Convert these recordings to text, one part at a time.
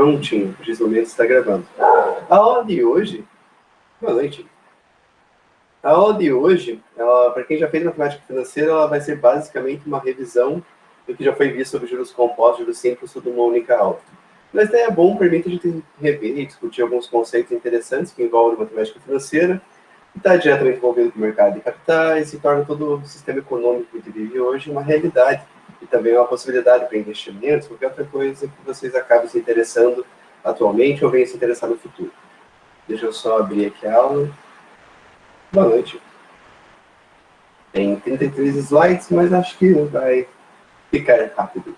Prontinho, nesse momento está gravando. A aula de hoje... Boa noite. A aula de hoje, para quem já fez matemática financeira, ela vai ser basicamente uma revisão do que já foi visto sobre juros compostos, juros simples, tudo numa única aula. Mas daí é bom, permite a gente rever e discutir alguns conceitos interessantes que envolvem matemática financeira, que está diretamente envolvido com o mercado de capitais e torna todo o sistema econômico que a gente vive hoje uma realidade e também uma possibilidade para investimentos, qualquer outra coisa que vocês acabem se interessando atualmente ou venham se interessar no futuro. Deixa eu só abrir aqui a aula. Boa noite. Tem 33 slides, mas acho que vai ficar rápido.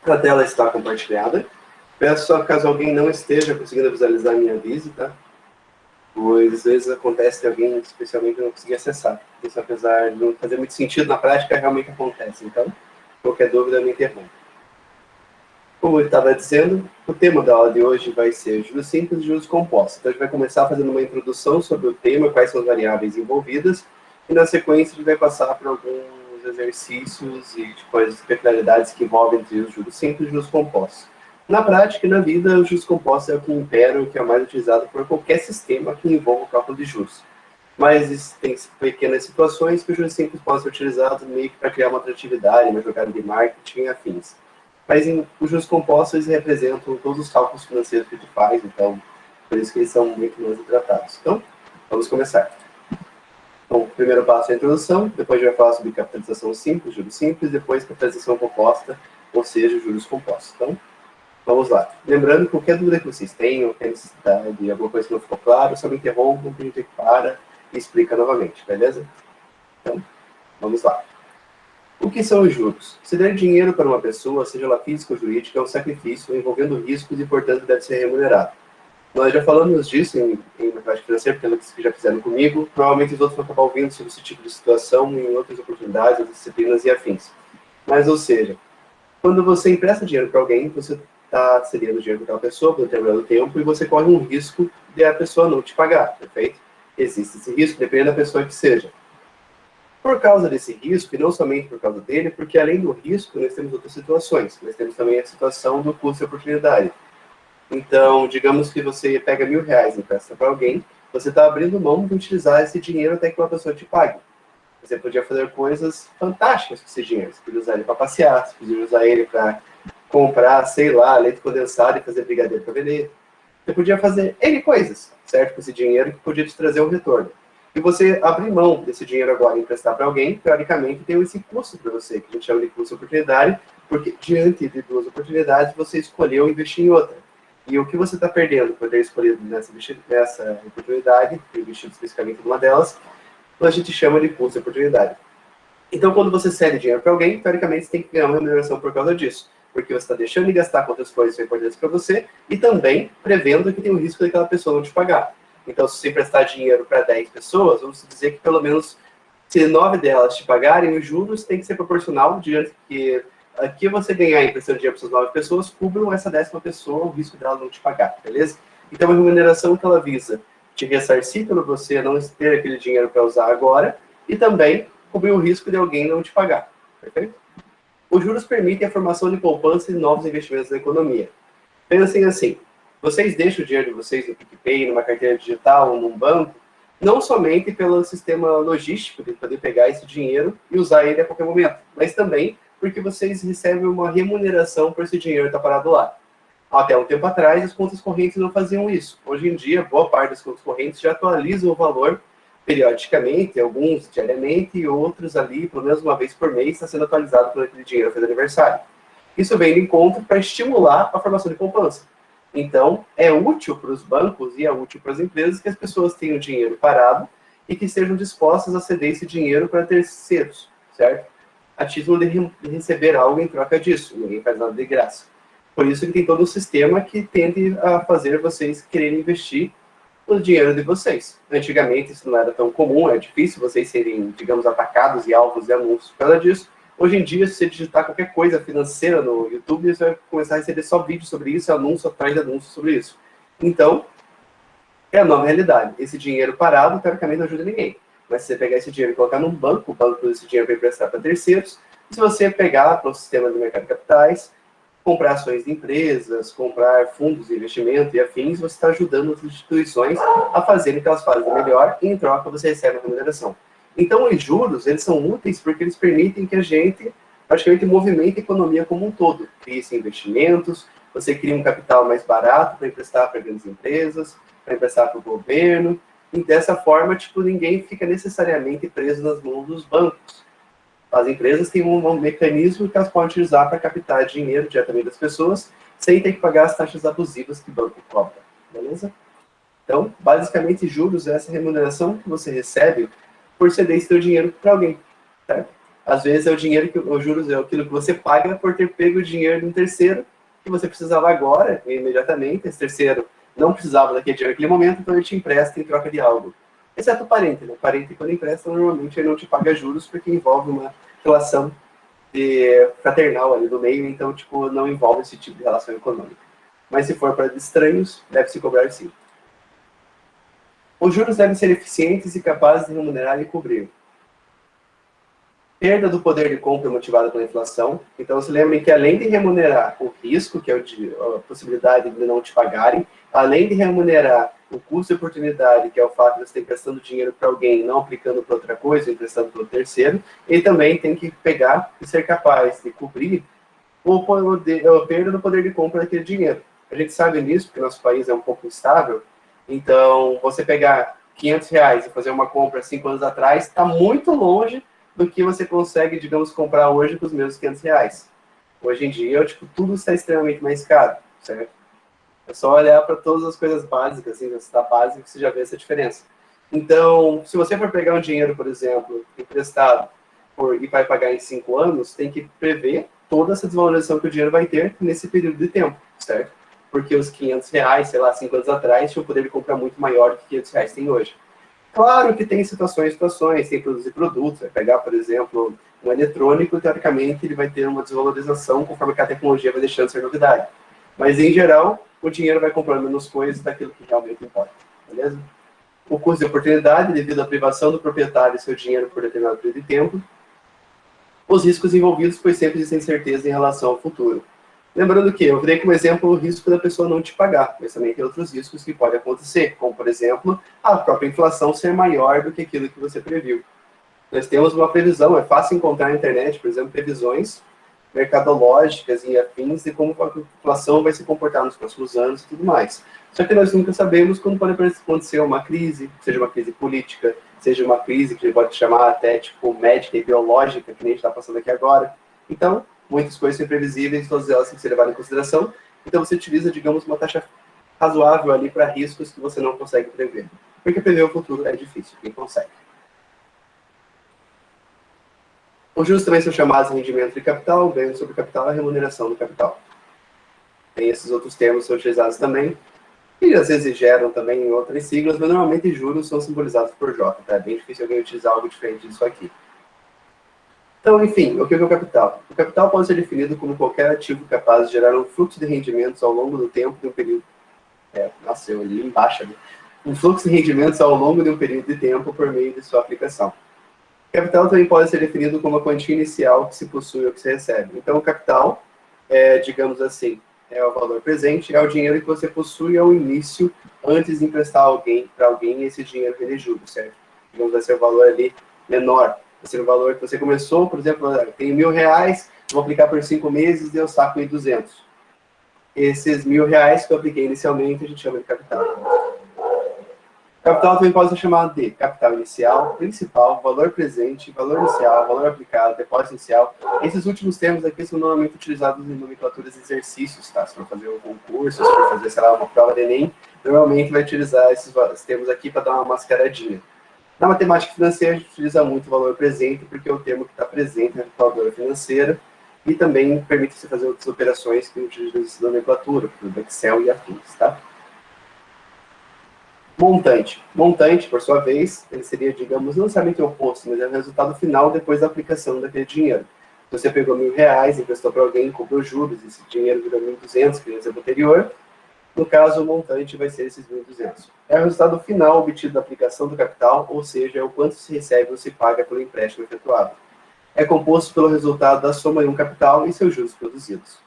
A tela está compartilhada. Peço só, caso alguém não esteja conseguindo visualizar, me avise, tá? Pois às vezes acontece que alguém especialmente não conseguir acessar. Isso, apesar de não fazer muito sentido na prática, realmente acontece. Então, qualquer dúvida, me interrompa. Como eu estava dizendo, o tema da aula de hoje vai ser juros simples e juros compostos. Então, a gente vai começar fazendo uma introdução sobre o tema, quais são as variáveis envolvidas, e na sequência a gente vai passar por alguns exercícios e coisas, peculiaridades que envolvem entre os juros simples e os juros compostos. Na prática e na vida, os juros compostos é o que impera, o que é mais utilizado por qualquer sistema que envolva o cálculo de juros. Mas tem pequenas situações que os juros simples podem ser utilizados meio que para criar uma atratividade, uma jogada de marketing e afins. Mas os juros compostos eles representam todos os cálculos financeiros que a gente faz, então, por isso que eles são muito mais tratados. Então, vamos começar. Então, o primeiro passo é a introdução, depois a gente vai falar sobre capitalização simples, juros simples, depois capitalização composta, ou seja, juros compostos. Então, vamos lá. Lembrando que qualquer dúvida que vocês tenham, qualquer necessidade, alguma coisa que não ficou claro, só me interrompam, que a gente para e explica novamente, beleza? Então, vamos lá. O que são os juros? Se der dinheiro para uma pessoa, seja ela física ou jurídica, é um sacrifício envolvendo riscos e, portanto, deve ser remunerado. Nós já falamos disso em matemática financeira, porque eles já fizeram comigo. Provavelmente os outros vão acabar ouvindo sobre esse tipo de situação em outras oportunidades, outras disciplinas e afins. Mas, ou seja, quando você empresta dinheiro para alguém, você está cedendo dinheiro para aquela pessoa por um determinado tempo e você corre um risco de a pessoa não te pagar, perfeito? Existe esse risco, dependendo da pessoa que seja. Por causa desse risco, e não somente por causa dele, porque além do risco, nós temos outras situações. Nós temos também a situação do custo de oportunidade. Então, digamos que você pega R$1.000 e empresta para alguém, você está abrindo mão de utilizar esse dinheiro até que uma pessoa te pague. Você podia fazer coisas fantásticas com esse dinheiro. Você podia usar ele para passear, você podia usar ele para comprar, sei lá, leite condensado e fazer brigadeiro para vender. Você podia fazer N coisas, certo? Com esse dinheiro que podia te trazer um retorno. E você abrir mão desse dinheiro agora e emprestar para alguém, teoricamente tem esse custo para você, que a gente chama de custo de oportunidade, porque diante de duas oportunidades, você escolheu investir em outra. E o que você está perdendo por ter escolhido nessa oportunidade, investido especificamente em uma delas, a gente chama de custo de oportunidade. Então, quando você cede dinheiro para alguém, teoricamente você tem que ganhar uma remuneração por causa disso, porque você está deixando de gastar com outras coisas que são importantes para você e também prevendo que tem o risco daquela pessoa não te pagar. Então, se você emprestar dinheiro para 10 pessoas, vamos dizer que pelo menos se 9 delas te pagarem, os juros tem que ser proporcional diante que aqui você ganhar emprestando dinheiro para essas 9 pessoas, cubram essa 10ª pessoa o risco dela não te pagar, beleza? Então, a remuneração que ela visa te ressarcir pelo você não ter aquele dinheiro para usar agora e também cobrir o risco de alguém não te pagar, perfeito? Os juros permitem a formação de poupança e novos investimentos na economia. Pensem assim, vocês deixam o dinheiro de vocês no PicPay, numa carteira digital ou num banco, não somente pelo sistema logístico de poder pegar esse dinheiro e usar ele a qualquer momento, mas também porque vocês recebem uma remuneração por esse dinheiro estar parado lá. Até um tempo atrás, as contas correntes não faziam isso. Hoje em dia, boa parte das contas correntes já atualizam o valor periodicamente, alguns diariamente, e outros ali, pelo menos uma vez por mês, está sendo atualizado por aquele dinheiro fez aniversário. Isso vem em conta para estimular a formação de poupança. Então, é útil para os bancos e é útil para as empresas que as pessoas tenham dinheiro parado e que estejam dispostas a ceder esse dinheiro para terceiros, certo? A título de receber algo em troca disso. Ninguém faz nada de graça. Por isso que tem todo um sistema que tende a fazer vocês quererem investir o dinheiro de vocês. Antigamente isso não era tão comum, é difícil vocês serem, digamos, atacados e alvos de anúncios por causa disso. Hoje em dia, se você digitar qualquer coisa financeira no YouTube, você vai começar a receber só vídeo sobre isso, anúncio atrás de anúncio sobre isso. Então, é a nova realidade. Esse dinheiro parado, teoricamente, não ajuda ninguém. Mas se você pegar esse dinheiro e colocar num banco, o banco usa esse dinheiro para emprestar para terceiros. E se você pegar para o sistema do mercado de capitais, comprar ações de empresas, comprar fundos de investimento e afins, você está ajudando as instituições a fazerem o que elas fazem melhor e, em troca, você recebe a remuneração. Então, os juros, eles são úteis porque eles permitem que a gente, praticamente, movimente a economia como um todo. Crie-se investimentos, você cria um capital mais barato para emprestar para grandes empresas, para emprestar para o governo, e dessa forma, tipo, ninguém fica necessariamente preso nas mãos dos bancos. As empresas têm um mecanismo que elas podem utilizar para captar dinheiro diretamente das pessoas, sem ter que pagar as taxas abusivas que o banco cobra, beleza? Então, basicamente, juros é essa remuneração que você recebe por ceder esse seu dinheiro para alguém, certo? Às vezes é o dinheiro que os juros é aquilo que você paga por ter pego o dinheiro de um terceiro que você precisava agora, imediatamente. Esse terceiro não precisava daquele dinheiro naquele momento, então ele te empresta em troca de algo. Exceto o parente, né? O parente, quando empresta, normalmente ele não te paga juros porque envolve uma relação fraternal ali no meio, então, tipo, não envolve esse tipo de relação econômica. Mas se for para estranhos, deve-se cobrar sim. Os juros devem ser eficientes e capazes de remunerar e cobrir perda do poder de compra motivada pela inflação. Então, se lembrem que além de remunerar o risco, que é a possibilidade de não te pagarem, além de remunerar o custo de oportunidade, que é o fato de você estar emprestando dinheiro para alguém, não aplicando para outra coisa, emprestando para o terceiro, ele também tem que pegar e ser capaz de cobrir a perda do poder de compra daquele dinheiro. A gente sabe nisso, porque nosso país é um pouco instável, então você pegar R$ 500 e fazer uma compra 5 anos atrás, está muito longe do que você consegue, digamos, comprar hoje com os mesmos R$ 500. Hoje em dia, tipo, tudo está extremamente mais caro, certo? É só olhar para todas as coisas básicas, assim, está básico, que você já vê essa diferença. Então, se você for pegar um dinheiro, por exemplo, emprestado e vai pagar em 5 anos, tem que prever toda essa desvalorização que o dinheiro vai ter nesse período de tempo, certo? Porque os R$ 500, sei lá, 5 anos atrás, tinham um poder de compra muito maior do que R$ 500 tem hoje. Claro que tem situações, tem produzir produtos, vai pegar, por exemplo, um eletrônico, teoricamente, ele vai ter uma desvalorização conforme que a tecnologia vai deixando de ser novidade. Mas, em geral, o dinheiro vai comprando menos coisas daquilo que realmente importa, beleza? O custo de oportunidade, devido à privação do proprietário de seu dinheiro por determinado período de tempo. Os riscos envolvidos, pois sempre existem certeza em relação ao futuro. Lembrando que eu dei como exemplo o risco da pessoa não te pagar, mas também tem outros riscos que podem acontecer, como, por exemplo, a própria inflação ser maior do que aquilo que você previu. Nós temos uma previsão, é fácil encontrar na internet, por exemplo, previsões mercadológicas e afins de como a inflação vai se comportar nos próximos anos e tudo mais. Só que nós nunca sabemos quando pode acontecer uma crise, seja uma crise política, seja uma crise que a gente pode chamar até tipo médica e biológica, que nem a gente está passando aqui agora. Então, muitas coisas são imprevisíveis, todas elas têm que ser levadas em consideração. Então, você utiliza, digamos, uma taxa razoável ali para riscos que você não consegue prever. Porque prever o futuro é difícil, quem consegue. Os juros também são chamados de rendimento de capital, ganho sobre capital e remuneração do capital. Tem esses outros termos que são utilizados também, e às vezes geram também em outras siglas, mas normalmente juros são simbolizados por J, tá? É bem difícil alguém utilizar algo diferente disso aqui. Então, enfim, o que é o capital? O capital pode ser definido como qualquer ativo capaz de gerar um fluxo de rendimentos ao longo do tempo de um período... Nossa, eu li embaixo ali. Um fluxo de rendimentos ao longo de um período de tempo por meio de sua aplicação. Capital também pode ser definido como a quantia inicial que se possui ou que se recebe. Então, o capital, digamos assim, é o valor presente, é o dinheiro que você possui ao início, antes de emprestar para alguém, esse dinheiro rende juros, certo? Digamos, vai ser o valor ali menor. Vai ser o valor que você começou, por exemplo, tem R$ 1.000, vou aplicar por 5 meses e eu saco em 200. Esses R$ 1.000 que eu apliquei inicialmente, a gente chama de capital. Capital também pode ser chamado de capital inicial, principal, valor presente, valor inicial, valor aplicado, depósito inicial. Esses últimos termos aqui são normalmente utilizados em nomenclaturas de exercícios, tá? Se for fazer um concurso, se for fazer, sei lá, uma prova de Enem, normalmente vai utilizar esses termos aqui para dar uma mascaradinha. Na matemática financeira, a gente utiliza muito o valor presente, porque é o termo que está presente na calculadora financeira, e também permite você fazer outras operações que utilizam essa nomenclatura, como Excel e afins, tá? Montante. Montante, por sua vez, ele seria, digamos, não necessariamente o oposto, mas é o resultado final depois da aplicação daquele dinheiro. Você pegou R$ 1.000, emprestou para alguém, cobrou juros, esse dinheiro virou 1.200, que é o exemplo anterior. No caso, o montante vai ser esses 1.200. É o resultado final obtido da aplicação do capital, ou seja, é o quanto se recebe ou se paga pelo empréstimo efetuado. É composto pelo resultado da soma de um capital e seus juros produzidos.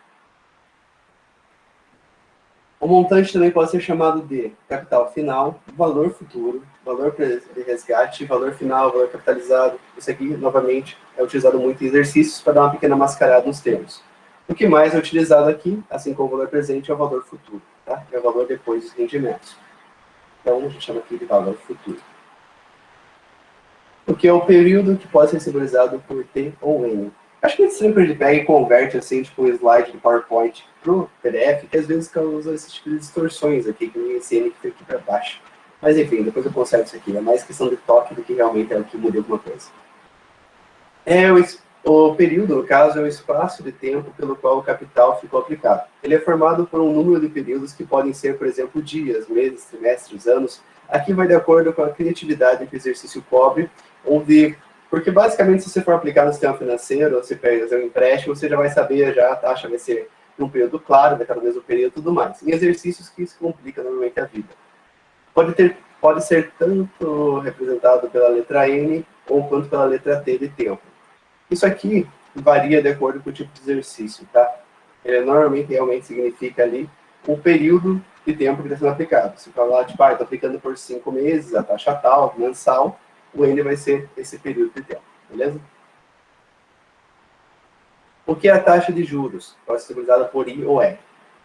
O montante também pode ser chamado de capital final, valor futuro, valor de resgate, valor final, valor capitalizado. Isso aqui, novamente, é utilizado muito em exercícios para dar uma pequena mascarada nos termos. O que mais é utilizado aqui, assim como o valor presente, é o valor futuro, tá? É o valor depois dos rendimentos. Então, a gente chama aqui de valor futuro. O que é o período que pode ser simbolizado por T ou N. Acho que é estranho que a gente pega e converte, assim, tipo, um slide do PowerPoint pro PDF, que às vezes causa esse tipo de distorções aqui, que nem esse N que fica aqui para baixo. Mas enfim, depois eu conserto isso aqui. É mais questão de toque do que realmente é o que muda alguma coisa. O período, no caso, é o espaço de tempo pelo qual o capital ficou aplicado. Ele é formado por um número de períodos que podem ser, por exemplo, dias, meses, trimestres, anos. Aqui vai de acordo com a criatividade que o exercício cobre, porque basicamente se você for aplicar no sistema financeiro, você fazer um empréstimo, você já vai saber, já a taxa vai ser num período claro, vai estar no mesmo período e tudo mais. Em exercícios que isso complica normalmente a vida. Pode ser tanto representado pela letra N ou quanto pela letra T de tempo. Isso aqui varia de acordo com o tipo de exercício, tá? Normalmente, realmente significa ali o período de tempo que está sendo aplicado. Se falar, tipo, estou aplicando por 5 meses, a taxa tal, mensal, o N vai ser esse período de tempo, beleza? O que é a taxa de juros? Pode ser simbolizada por I ou E.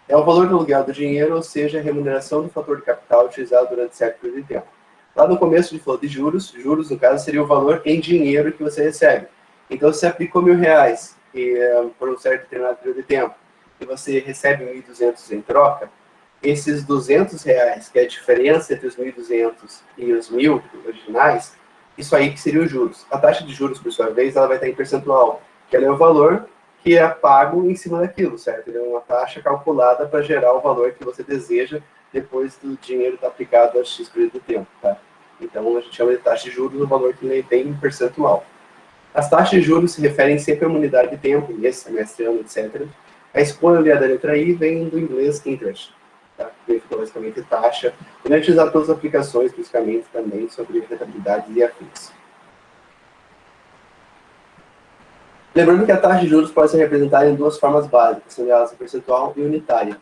É o valor do aluguel do dinheiro, ou seja, a remuneração do fator de capital utilizado durante certo período de tempo. Lá no começo a gente falou de juros. Juros, no caso, seria o valor em dinheiro que você recebe. Então, se você aplicou R$ 1.000 por um certo determinado período de tempo e você recebe 1.200 em troca, esses R$ 200, que é a diferença entre os 1.200 e os 1.000 originais, isso aí que seria os juros. A taxa de juros, por sua vez, ela vai estar em percentual, que ela é o valor que é pago em cima daquilo, certo? Ele é uma taxa calculada para gerar o valor que você deseja depois do dinheiro estar aplicado a X período de tempo, tá? Então, a gente chama de taxa de juros o valor que ele tem em percentual. As taxas de juros se referem sempre a uma unidade de tempo, mês, semestre, ano, etc. A escolha ali da letra I vem do inglês interest, tá? Que significa basicamente taxa. E não é utilizado todas as aplicações, principalmente também sobre rentabilidade e afins. Lembrando que a taxa de juros pode ser representada em duas formas básicas, sendo elas percentual e unitária.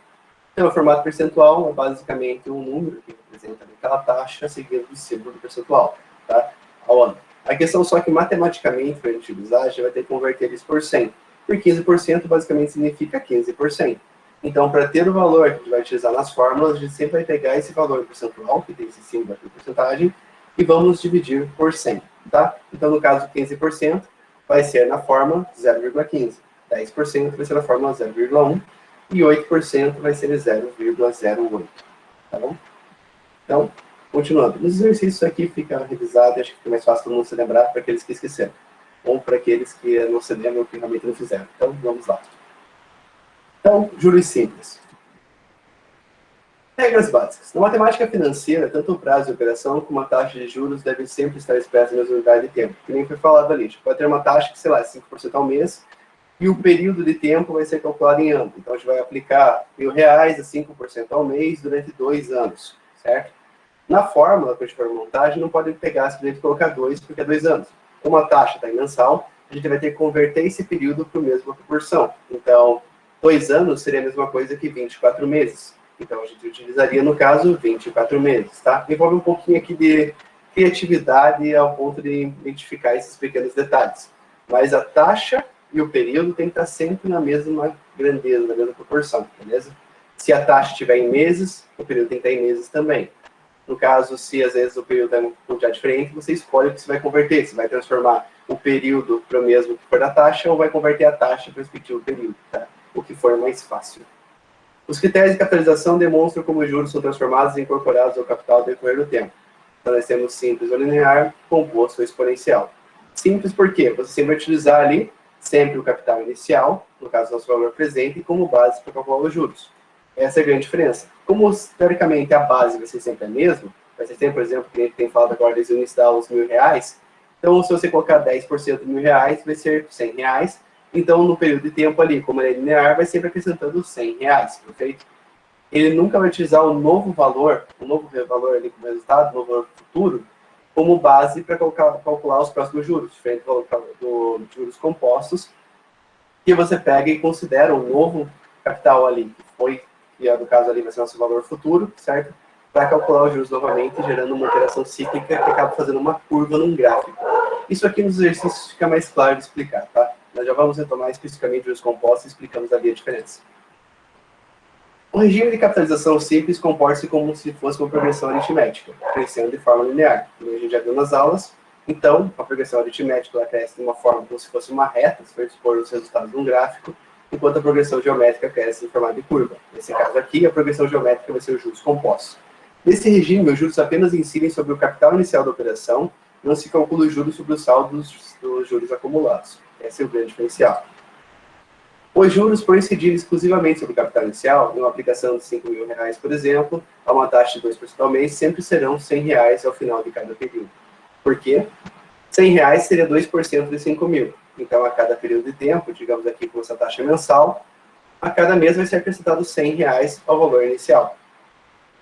Então, o formato percentual é basicamente um número que representa aquela taxa seguido do símbolo do percentual, tá? Ao ano. A questão só que matematicamente, para a gente utilizar, a gente vai ter que converter isso por 100. Por 15% basicamente significa 15%. Então, para ter o valor que a gente vai utilizar nas fórmulas, a gente sempre vai pegar esse valor percentual, que tem esse símbolo aqui de porcentagem, e vamos dividir por 100, tá? Então, no caso, 15% vai ser na fórmula 0,15. 10% vai ser na fórmula 0,1 e 8% vai ser 0,08, tá bom? Então, continuando. Nos exercícios aqui fica revisado, acho que fica mais fácil todo mundo se lembrar para aqueles que esqueceram, ou para aqueles que não se lembram que realmente não fizeram. Então, vamos lá. Então, juros simples. Regras básicas. Na matemática financeira, tanto o prazo de operação como a taxa de juros devem sempre estar expressas na mesma unidade de tempo, que nem foi falado ali. A gente pode ter uma taxa que, sei lá, é 5% ao mês, e o período de tempo vai ser calculado em anos. Então, a gente vai aplicar R$ 1.000 a 5% ao mês durante 2 anos, certo? Na fórmula que a gente for montar, a gente não pode pegar simplesmente colocar 2, porque é 2 anos. Como a taxa está em mensal, a gente vai ter que converter esse período para a mesma proporção. Então, 2 anos seria a mesma coisa que 24 meses. Então, a gente utilizaria, no caso, 24 meses, tá? Envolve um pouquinho aqui de criatividade ao ponto de identificar esses pequenos detalhes. Mas a taxa e o período tem que estar sempre na mesma grandeza, na mesma proporção, beleza? Se a taxa estiver em meses, o período tem que estar em meses também. No caso, se às vezes o período é uma quantidade diferente, você escolhe o que você vai converter. Você vai transformar o período para o mesmo que for da taxa ou vai converter a taxa para o respectivo período, tá? O que for mais fácil. Os critérios de capitalização demonstram como os juros são transformados e incorporados ao capital ao decorrer do tempo. Então, nós temos simples ou linear, composto ou exponencial. Simples por quê? Você sempre vai utilizar ali sempre o capital inicial, no caso, nosso valor presente, como base para calcular os juros. Essa é a grande diferença. Como, teoricamente, a base vai ser sempre a mesma, vai ser sempre, por exemplo, que a gente tem falado agora desde o início da aula, os R$ 1.000. Então, se você colocar 10% de R$ 1.000, vai ser R$ 100. Então, no período de tempo ali, como ele é linear, vai sempre acrescentando R$ 100, perfeito? Ele nunca vai utilizar o novo valor ali como resultado, o novo valor futuro, como base para calcular os próximos juros, diferente do juros compostos, que você pega e considera um novo capital ali, que no caso ali vai ser nosso valor futuro, certo? Para calcular os juros novamente, gerando uma operação cíclica que acaba fazendo uma curva num gráfico. Isso aqui nos exercícios fica mais claro de explicar, tá? Nós já vamos retomar especificamente juros compostos e explicamos ali a diferença. O regime de capitalização simples comporta-se como se fosse uma progressão aritmética, crescendo de forma linear, como a gente já viu nas aulas. Então, a progressão aritmética ela cresce de uma forma como se fosse uma reta, se for expor os resultados de um gráfico, enquanto a progressão geométrica cresce em formato de curva. Nesse caso aqui, a progressão geométrica vai ser os juros compostos. Nesse regime, os juros apenas incidem sobre o capital inicial da operação, não se calcula os juros sobre o saldo dos juros acumulados. Esse é o grande diferencial. Os juros, por incidir exclusivamente sobre o capital inicial, numa aplicação de R$ 5.000, por exemplo, a uma taxa de 2% ao mês, sempre serão R$ 100 ao final de cada período. Por quê? R$ 100 seria 2% de 5.000. Então, a cada período de tempo, digamos aqui com essa taxa mensal, a cada mês vai ser acrescentado R$ 100 ao valor inicial.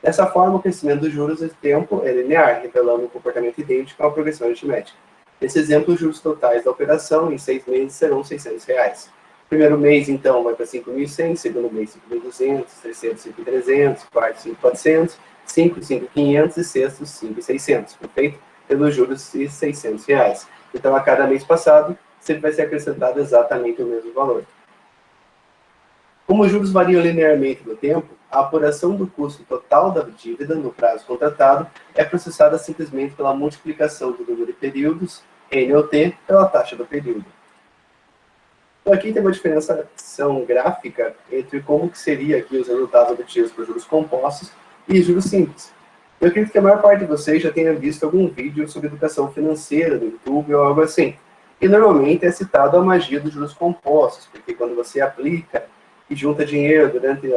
Dessa forma, o crescimento dos juros de tempo é linear, revelando um comportamento idêntico a uma progressão aritmética. Nesse exemplo, os juros totais da operação em 6 meses serão R$ 600. Primeiro mês, então, vai para 5.100, segundo mês, 5.200, terceiro, 5.300, quarto, 5.400, 5.500 e sexto, 5.600, perfeito? Pelos juros de R$ 600. Então, a cada mês passado, sempre vai ser acrescentado exatamente o mesmo valor. Como os juros variam linearmente no tempo, a apuração do custo total da dívida no prazo contratado é processada simplesmente pela multiplicação do número de períodos, N ou T, pela taxa do período. Então, aqui tem uma diferenciação gráfica entre como que seria aqui os resultados obtidos por juros compostos e juros simples. Eu acredito que a maior parte de vocês já tenha visto algum vídeo sobre educação financeira no YouTube ou algo assim. E normalmente é citado a magia dos juros compostos, porque quando você aplica e junta dinheiro durante,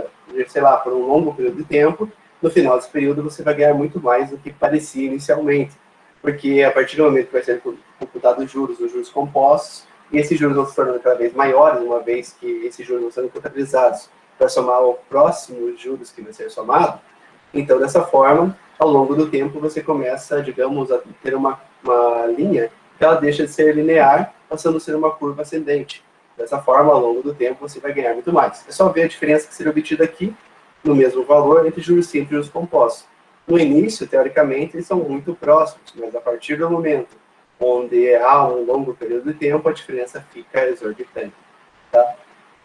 sei lá, por um longo período de tempo, no final desse período você vai ganhar muito mais do que parecia inicialmente. Porque a partir do momento que vai ser computado os juros compostos, e esses juros vão se tornando cada vez maiores, uma vez que esses juros vão sendo contabilizados para somar ao próximo juros que vai ser somado. Então, dessa forma, ao longo do tempo, você começa, digamos, a ter uma linha que ela deixa de ser linear, passando a ser uma curva ascendente. Dessa forma, ao longo do tempo, você vai ganhar muito mais. É só ver a diferença que seria obtida aqui, no mesmo valor, entre juros simples e juros compostos. No início, teoricamente, eles são muito próximos, mas a partir do momento onde há um longo período de tempo, a diferença fica exorbitante. Tá?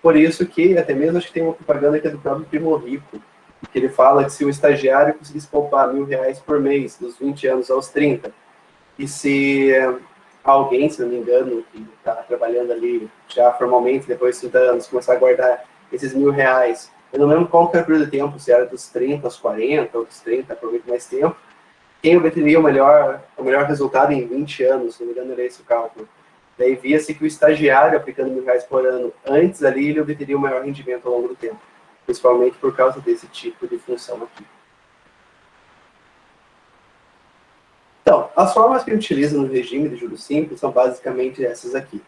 Por isso que, até mesmo, acho que tem uma propaganda que é do próprio Primo Rico, que ele fala que se o estagiário conseguisse poupar R$ 1.000 por mês, dos 20 anos aos 30, e se alguém, se não me engano, que está trabalhando ali já formalmente, depois de 30 anos, começar a guardar esses R$ 1.000, eu não lembro qual que era o período de tempo, se era dos 30 aos 40, ou dos 30 por muito mais tempo, quem obteria o melhor resultado em 20 anos, se não me engano era esse o cálculo. Daí via-se que o estagiário, aplicando R$ 1.000 por ano, antes ali, ele obteria o maior rendimento ao longo do tempo, principalmente por causa desse tipo de função aqui. Então, as formas que utiliza no regime de juros simples são basicamente essas aqui.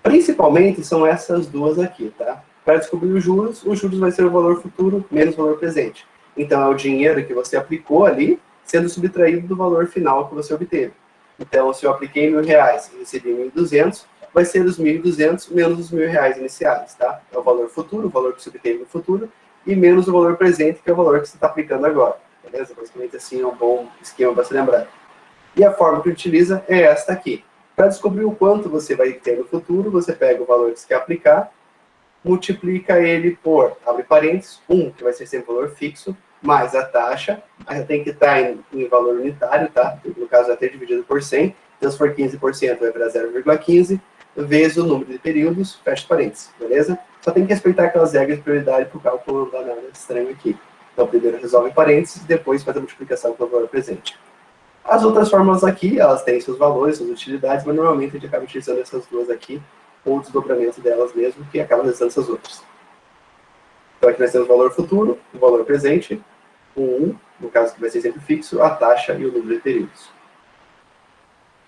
Principalmente são essas duas aqui, tá? Para descobrir os juros vai ser o valor futuro menos o valor presente. Então, é o dinheiro que você aplicou ali, sendo subtraído do valor final que você obteve. Então, se eu apliquei R$ 1.000 e recebi 1.200, vai ser os 1.200 menos os R$ 1.000 iniciais, tá? É o valor futuro, o valor que você obteve no futuro, e menos o valor presente, que é o valor que você está aplicando agora. Beleza? Basicamente assim é um bom esquema para se lembrar. E a forma que utiliza é esta aqui. Para descobrir o quanto você vai ter no futuro, você pega o valor que você quer aplicar, multiplica ele por, abre parênteses, 1, que vai ser sempre valor fixo, mais a taxa, aí tem que estar em valor unitário, tá? No caso, até dividido por 100, então se for 15%, vai virar 0,15, vezes o número de períodos, fecha parênteses, beleza? Só tem que respeitar aquelas regras de prioridade para o cálculo, não dá nada estranho aqui. Então, primeiro resolve parênteses, depois faz a multiplicação pelo valor presente. As outras fórmulas aqui, elas têm seus valores, suas utilidades, mas normalmente a gente acaba utilizando essas duas aqui, ou o desdobramento delas mesmo, que acaba utilizando essas outras. Então aqui nós temos o valor futuro, o valor presente, 1, no caso que vai ser sempre fixo, a taxa e o número de períodos.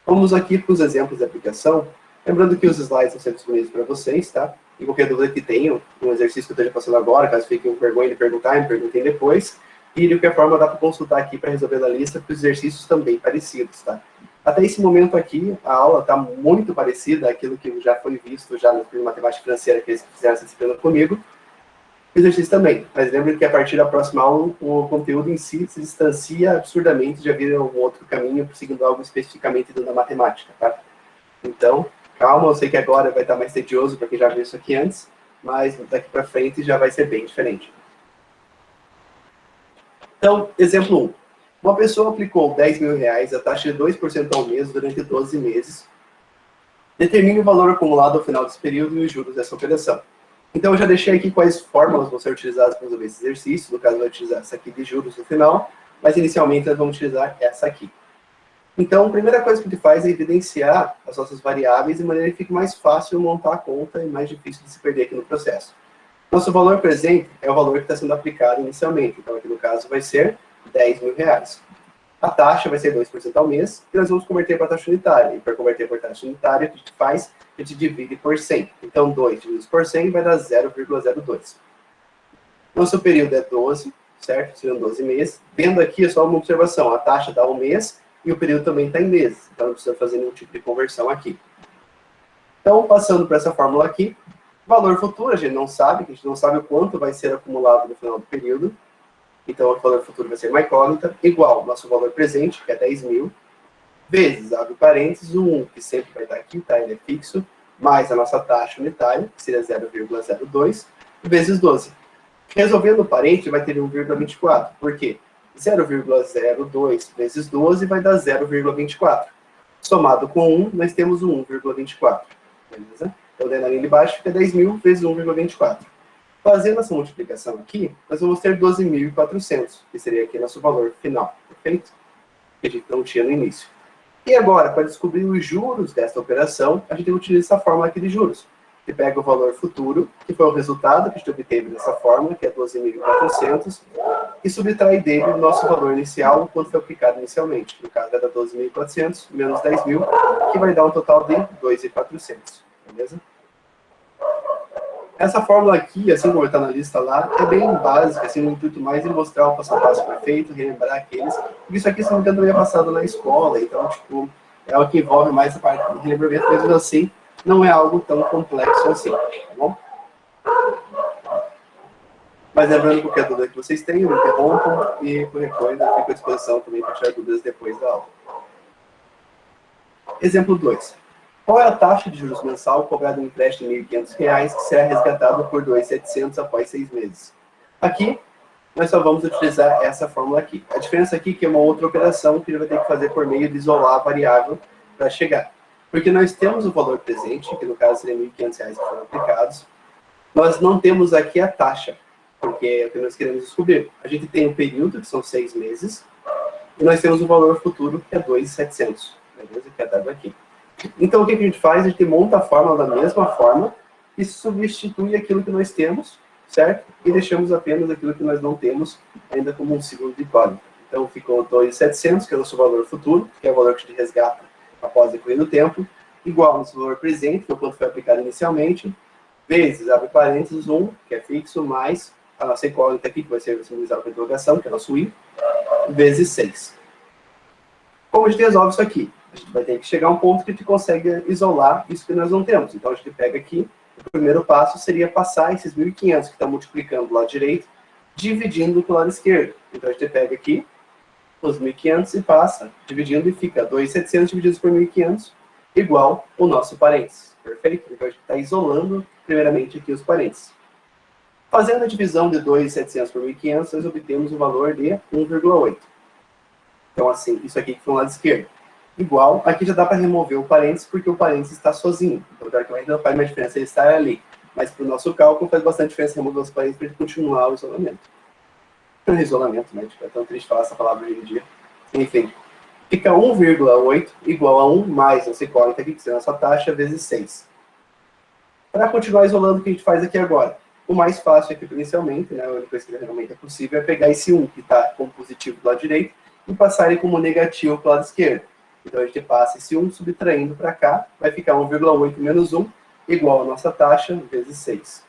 Vamos aqui para os exemplos de aplicação. Lembrando que os slides estão sempre disponíveis para vocês, tá? E qualquer dúvida que tenham, um exercício que eu esteja passando agora, caso fiquem com vergonha de perguntar, me perguntem depois. E de qualquer forma, dá para consultar aqui para resolver na lista, porque os exercícios também parecidos, tá? Até esse momento aqui, a aula está muito parecida àquilo que já foi visto já no curso de matemática financeira que eles fizeram essa disciplina comigo. O exercício também, mas lembrem que a partir da próxima aula, o conteúdo em si se distancia absurdamente de haver algum outro caminho, seguindo algo especificamente dentro da matemática, tá? Então, calma, eu sei que agora vai estar mais tedioso para quem já viu isso aqui antes, mas daqui para frente já vai ser bem diferente. Então, exemplo 1. Uma pessoa aplicou R$10.000 a taxa de 2% ao mês durante 12 meses. Determine o valor acumulado ao final desse período e os juros dessa operação. Então, eu já deixei aqui quais fórmulas vão ser utilizadas para resolver esse exercício. No caso, eu vou utilizar essa aqui de juros no final, mas inicialmente nós vamos utilizar essa aqui. Então, a primeira coisa que a gente faz é evidenciar as nossas variáveis de maneira que fique mais fácil montar a conta e mais difícil de se perder aqui no processo. Nosso valor presente é o valor que está sendo aplicado inicialmente. Então, aqui no caso vai ser R$10.000. A taxa vai ser 2% ao mês, e nós vamos converter para taxa unitária. E para converter para taxa unitária, o que a gente faz? A gente divide por 100. Então, 2 divididos por 100 vai dar 0,02. Nosso período é 12, certo? Seriam 12 meses. Vendo aqui, é só uma observação. A taxa dá um mês e o período também está em meses. Então, não precisa fazer nenhum tipo de conversão aqui. Então, passando para essa fórmula aqui, valor futuro, a gente não sabe o quanto vai ser acumulado no final do período. Então, o valor futuro vai ser uma incógnita, igual ao nosso valor presente, que é 10.000, vezes, abre parênteses, o 1, que sempre vai estar aqui, tá? Ele é fixo, mais a nossa taxa unitária, que seria 0,02, vezes 12. Resolvendo o parente, vai ter 1,24. Por quê? 0,02 vezes 12 vai dar 0,24. Somado com 1, nós temos o 1,24. Beleza? Então, na linha de baixo fica 10.000 vezes 1,24. Fazendo essa multiplicação aqui, nós vamos ter 12.400, que seria aqui nosso valor final, perfeito? Que a gente não tinha no início. E agora, para descobrir os juros dessa operação, a gente utiliza essa fórmula aqui de juros. Que pega o valor futuro, que foi o resultado que a gente obteve nessa fórmula, que é 12.400, e subtrai dele o nosso valor inicial, o quanto foi aplicado inicialmente. No caso, vai dar 12.400 menos 10.000, que vai dar um total de 2.400, beleza? Essa fórmula aqui, assim como está na lista lá, é bem básica, assim, no intuito mais de mostrar o passo a passo perfeito, relembrar aqueles. Porque isso aqui, se não me engano, também é passado na escola, então, tipo, é o que envolve mais a parte de relembramento, mesmo assim, não é algo tão complexo assim, tá bom? Mas lembrando qualquer dúvida que vocês tenham, me interrompam, e qualquer coisa, fico à disposição também para tirar dúvidas depois da aula. Exemplo 2. Qual é a taxa de juros mensal cobrada no empréstimo de R$1.500 que será resgatado por R$2.700 após 6 meses? Aqui, nós só vamos utilizar essa fórmula aqui. A diferença aqui é que é uma outra operação que a gente vai ter que fazer por meio de isolar a variável para chegar. Porque nós temos o valor presente, que no caso seria R$1.500 que foram aplicados. Nós não temos aqui a taxa, porque é o que nós queremos descobrir. A gente tem o período, que são 6 meses, e nós temos o valor futuro, que é R$2.700. Beleza? Que é dado aqui. Então, o que a gente faz? A gente monta a fórmula da mesma forma e substitui aquilo que nós temos, certo? E deixamos apenas aquilo que nós não temos ainda como um segundo de incógnita. Então, ficou 2.700, que é o nosso valor futuro, que é o valor que a gente resgata após decorrer do tempo, igual ao nosso valor presente, que é o quanto foi aplicado inicialmente, vezes, abre parênteses, 1, que é fixo, mais a nossa incógnita aqui, que vai ser simbolizada com a interrogação, que é o nosso I, vezes 6. Como a gente resolve isso aqui? A gente vai ter que chegar a um ponto que a gente consegue isolar isso que nós não temos. Então, a gente pega aqui, o primeiro passo seria passar esses 1.500 que estão multiplicando do lado direito, dividindo para o lado esquerdo. Então, a gente pega aqui os 1.500 e passa, dividindo, e fica 2.700 divididos por 1.500, igual o nosso parênteses. Perfeito? Então, a gente está isolando, primeiramente, aqui os parênteses. Fazendo a divisão de 2.700 por 1.500, nós obtemos o valor de 1,8. Então, assim, isso aqui que foi no lado esquerdo. Igual, aqui já dá para remover o parênteses, porque o parênteses está sozinho. Então, teoricamente, não faz mais diferença ele estar ali. Mas para o nosso cálculo faz bastante diferença remover os parênteses para ele continuar o isolamento. Isolamento, né? É tão triste falar essa palavra hoje em dia. Enfim, fica 1,8 igual a 1 mais essa incógnita aqui, que será a nossa taxa, vezes 6. Para continuar isolando, o que a gente faz aqui agora? O mais fácil aqui, inicialmente, né, a única coisa que realmente é possível é pegar esse 1, que está como positivo do lado direito, e passar ele como negativo para o lado esquerdo. Então, a gente passa esse 1 subtraindo para cá, vai ficar 1,8 menos 1, igual a nossa taxa, vezes 6.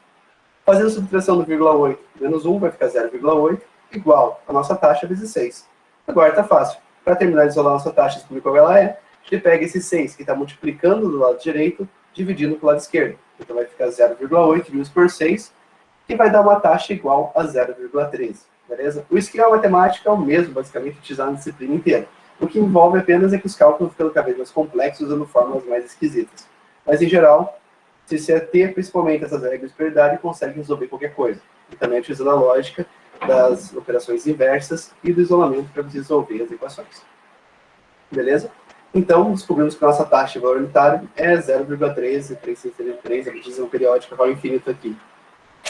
Fazendo a subtração do 0,8 menos 1, vai ficar 0,8, igual a nossa taxa vezes 6. Agora está fácil. Para terminar de isolar a nossa taxa e descobrir qual ela é, a gente pega esse 6, que está multiplicando do lado direito, dividindo para o lado esquerdo. Então, vai ficar 0,8 dividido por 6, que vai dar uma taxa igual a 0,13. Beleza? O esquema matemático é o mesmo, basicamente, utilizado na disciplina inteira. O que envolve apenas é que os cálculos ficam cada vez mais complexos, usando fórmulas mais esquisitas. Mas, em geral, se você ter principalmente essas regras de prioridade, consegue resolver qualquer coisa. E também utilizando a lógica das operações inversas e do isolamento para você resolver as equações. Beleza? Então, descobrimos que a nossa taxa de valor unitário é 0,13, a divisão periódica vai ao infinito aqui.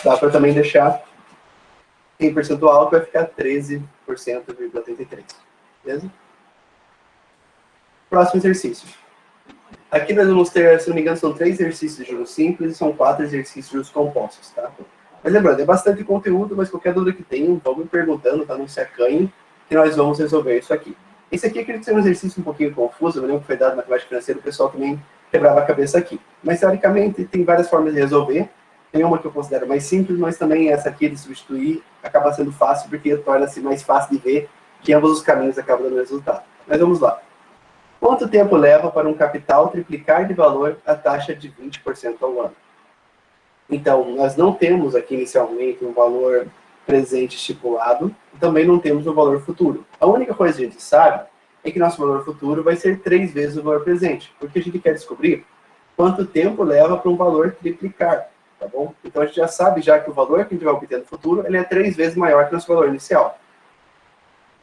Dá para também deixar em percentual, que vai ficar 13,83. Beleza? Próximo exercício. Aqui nós vamos ter, se não me engano, são 3 exercícios de juros simples e são 4 exercícios de juros compostos, tá? Mas lembrando, é bastante conteúdo, mas qualquer dúvida que tenham, vão me perguntando, tá? Não se acanhe, que nós vamos resolver isso aqui. Esse aqui, acredito ser um exercício um pouquinho confuso, eu lembro que foi dado na matemática financeira, o pessoal também quebrava a cabeça aqui. Mas, teoricamente, tem várias formas de resolver. Tem uma que eu considero mais simples, mas também essa aqui de substituir acaba sendo fácil, porque torna-se mais fácil de ver que ambos os caminhos acabam dando resultado. Mas vamos lá. Quanto tempo leva para um capital triplicar de valor a taxa de 20% ao ano? Então, nós não temos aqui inicialmente um valor presente estipulado, e também não temos um valor futuro. A única coisa que a gente sabe é que nosso valor futuro vai ser 3 vezes o valor presente, porque a gente quer descobrir quanto tempo leva para um valor triplicar, tá bom? Então, a gente já sabe já que o valor que a gente vai obter no futuro, ele é 3 vezes maior que o nosso valor inicial.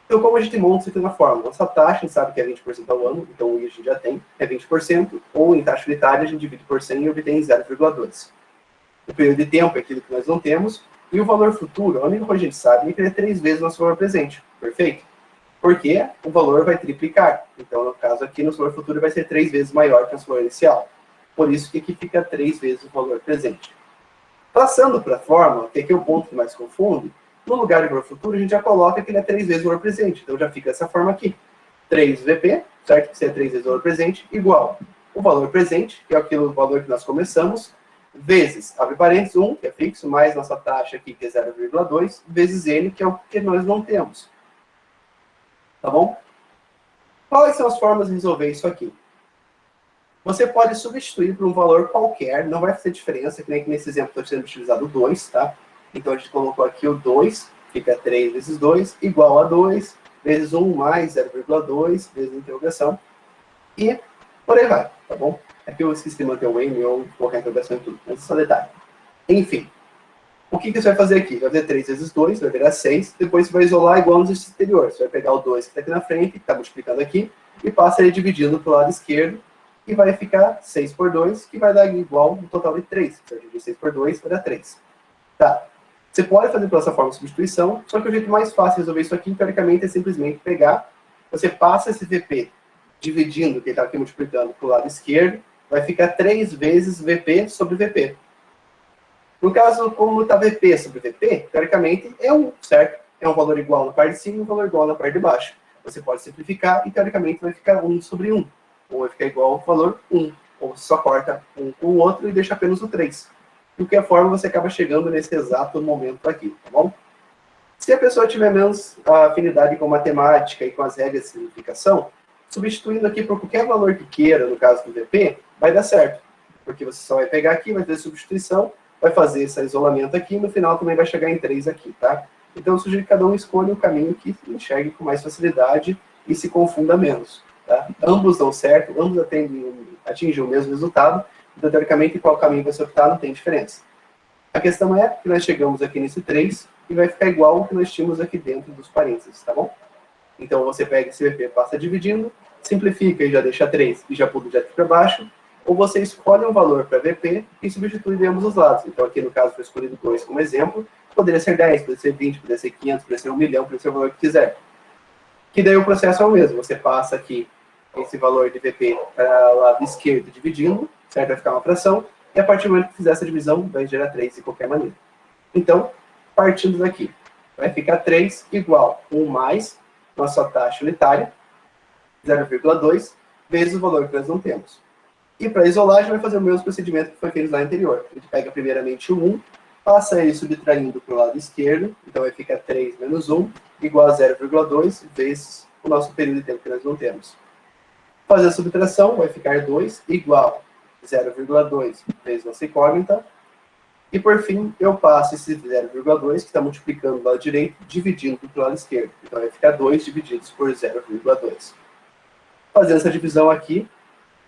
Então, como a gente monta isso aqui na fórmula? Nossa taxa, a gente sabe que é 20% ao ano, então o I a gente já tem, é 20%, ou em taxa unitária a gente divide por 100 e obtém 0,2. O período de tempo é aquilo que nós não temos, e o valor futuro, a única coisa que a gente sabe é que ele é 3 vezes o nosso valor presente, perfeito? Porque o valor vai triplicar, então no caso aqui, nosso valor futuro vai ser 3 vezes maior que o nosso valor inicial. Por isso que aqui fica 3 vezes o valor presente. Passando para a fórmula, que aqui é o ponto que mais confunde, no lugar de valor futuro, a gente já coloca que ele é 3 vezes o valor presente. Então, já fica dessa forma aqui. 3 VP, certo? Que se é 3 vezes o valor presente, igual o valor presente, que é aquele valor que nós começamos, vezes, abre parênteses, 1, que é fixo, mais nossa taxa aqui, que é 0,2, vezes N, que é o que nós não temos. Tá bom? Quais são as formas de resolver isso aqui? Você pode substituir por um valor qualquer, não vai fazer diferença, que nem que nesse exemplo estou sendo utilizado o 2, tá? Então, a gente colocou aqui o 2, fica 3 vezes 2, igual a 2, vezes 1 mais 0,2, vezes interrogação, e por aí vai, tá bom? Aqui eu esqueci de manter o M ou colocar a interrogação e tudo, mas é só detalhe. Enfim, o que você vai fazer aqui? Vai fazer 3 vezes 2, vai virar 6, depois você vai isolar igual no exercício anterior. Você vai pegar o 2 que está aqui na frente, que está multiplicando aqui, e passa ele dividindo para o lado esquerdo, e vai ficar 6 por 2, que vai dar igual no total de 3. Você vai dividir 6 por 2, vai dar 3. Tá. Você pode fazer por essa forma de substituição, só que o jeito mais fácil de resolver isso aqui, teoricamente, é simplesmente pegar, você passa esse VP dividindo, que ele está aqui multiplicando para o lado esquerdo, vai ficar 3 vezes VP sobre VP. No caso, como está VP sobre VP, teoricamente é 1, certo? É um valor igual na parte de cima e um valor igual na parte de baixo. Você pode simplificar e, teoricamente, vai ficar 1 sobre 1. Ou vai ficar igual ao valor 1. Ou você só corta um com o outro e deixa apenas o 3. De qualquer forma, você acaba chegando nesse exato momento aqui, tá bom? Se a pessoa tiver menos afinidade com matemática e com as regras de simplificação, substituindo aqui por qualquer valor que queira, no caso do VP, vai dar certo. Porque você só vai pegar aqui, vai fazer substituição, vai fazer esse isolamento aqui, e no final também vai chegar em 3 aqui, tá? Então, eu sugiro que cada um escolha o caminho que enxergue com mais facilidade e se confunda menos, tá? Ambos dão certo, ambos atingem o mesmo resultado, então, teoricamente, qual caminho você optar não tem diferença. A questão é que nós chegamos aqui nesse 3 e vai ficar igual ao que nós tínhamos aqui dentro dos parênteses, tá bom? Então, você pega esse VP, passa dividindo, simplifica e já deixa 3 e já pula direto para baixo, ou você escolhe um valor para VP e substitui de ambos os lados. Então, aqui no caso, foi escolhido 2 como exemplo, poderia ser 10, poderia ser 20, poderia ser 500, poderia ser 1 milhão, poderia ser o valor que quiser. Que daí o processo é o mesmo, você passa aqui esse valor de VP para o lado esquerdo dividindo, certo? Vai ficar uma fração, e a partir do momento que fizer essa divisão, vai gerar 3 de qualquer maneira. Então, partindo daqui, vai ficar 3 igual 1 mais nossa taxa unitária, 0,2, vezes o valor que nós não temos. E para isolar, a gente vai fazer o mesmo procedimento que foi feito lá anterior. A gente pega primeiramente o 1, passa ele subtraindo para o lado esquerdo, então vai ficar 3 menos 1, igual a 0,2 vezes o nosso período de tempo que nós não temos. Fazer a subtração, vai ficar 2 igual a 0,2 vezes nossa incógnita. E por fim, eu passo esse 0,2, que está multiplicando do lado direito, dividindo para o lado esquerdo. Então vai ficar 2 divididos por 0,2. Fazendo essa divisão aqui,